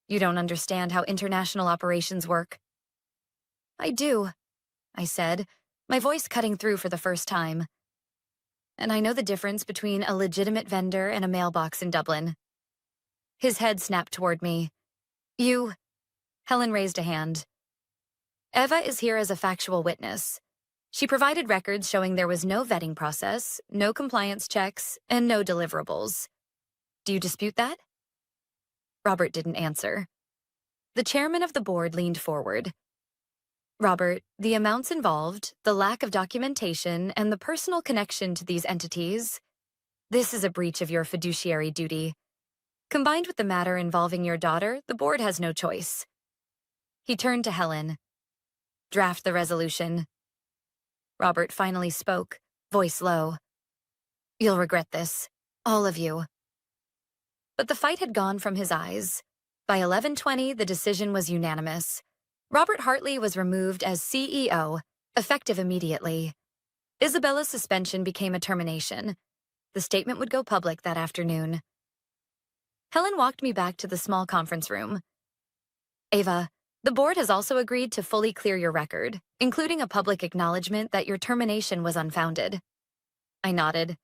"You don't understand how international operations work." "I do," I said, my voice cutting through for the first time. "And I know the difference between a legitimate vendor and a mailbox in Dublin." His head snapped toward me. "You..." Helen raised a hand. "Eva is here as a factual witness. She provided records showing there was no vetting process, no compliance checks, and no deliverables. Do you dispute that?" Robert didn't answer. The chairman of the board leaned forward. "Robert, the amounts involved, the lack of documentation, and the personal connection to these entities, this is a breach of your fiduciary duty. Combined with the matter involving your daughter, the board has no choice." He turned to Helen. "Draft the resolution." Robert finally spoke, voice low. "You'll regret this, all of you." But the fight had gone from his eyes. By 11:20, the decision was unanimous. Robert Hartley was removed as CEO, effective immediately. Isabella's suspension became a termination. The statement would go public that afternoon. Helen walked me back to the small conference room. "Ava, the board has also agreed to fully clear your record, including a public acknowledgement that your termination was unfounded." I nodded.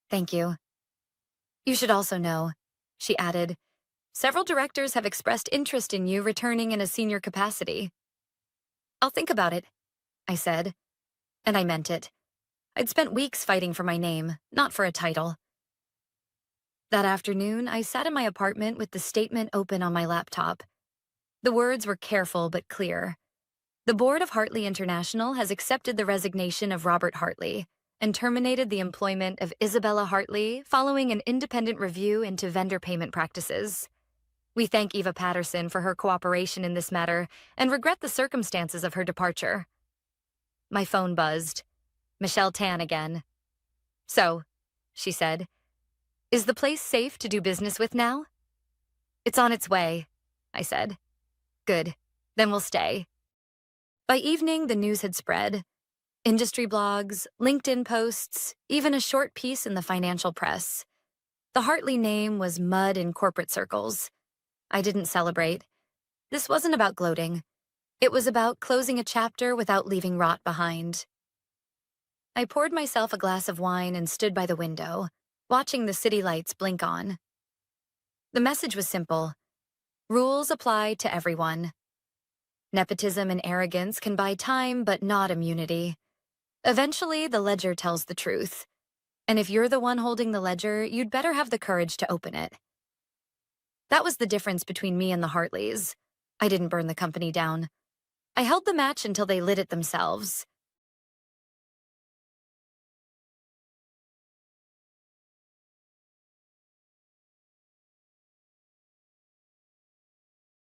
"Thank you." "You should also know," she added, "several directors have expressed interest in you returning in a senior capacity." "I'll think about it," I said. And I meant it. I'd spent weeks fighting for my name, not for a title. That afternoon, I sat in my apartment with the statement open on my laptop. The words were careful but clear. The board of Hartley International has accepted the resignation of Robert Hartley and terminated the employment of Isabella Hartley following an independent review into vendor payment practices. We thank Eva Patterson for her cooperation in this matter and regret the circumstances of her departure. My phone buzzed. Michelle Tan again. So, she said, is the place safe to do business with now? It's on its way, I said. Good, then we'll stay. By evening, the news had spread. Industry blogs, LinkedIn posts, even a short piece in the financial press. The Hartley name was mud in corporate circles. I didn't celebrate. This wasn't about gloating. It was about closing a chapter without leaving rot behind. I poured myself a glass of wine and stood by the window, watching the city lights blink on. The message was simple. Rules apply to everyone. Nepotism and arrogance can buy time, but not immunity. Eventually, the ledger tells the truth. And if you're the one holding the ledger, you'd better have the courage to open it. That was the difference between me and the Hartleys. I didn't burn the company down. I held the match until they lit it themselves.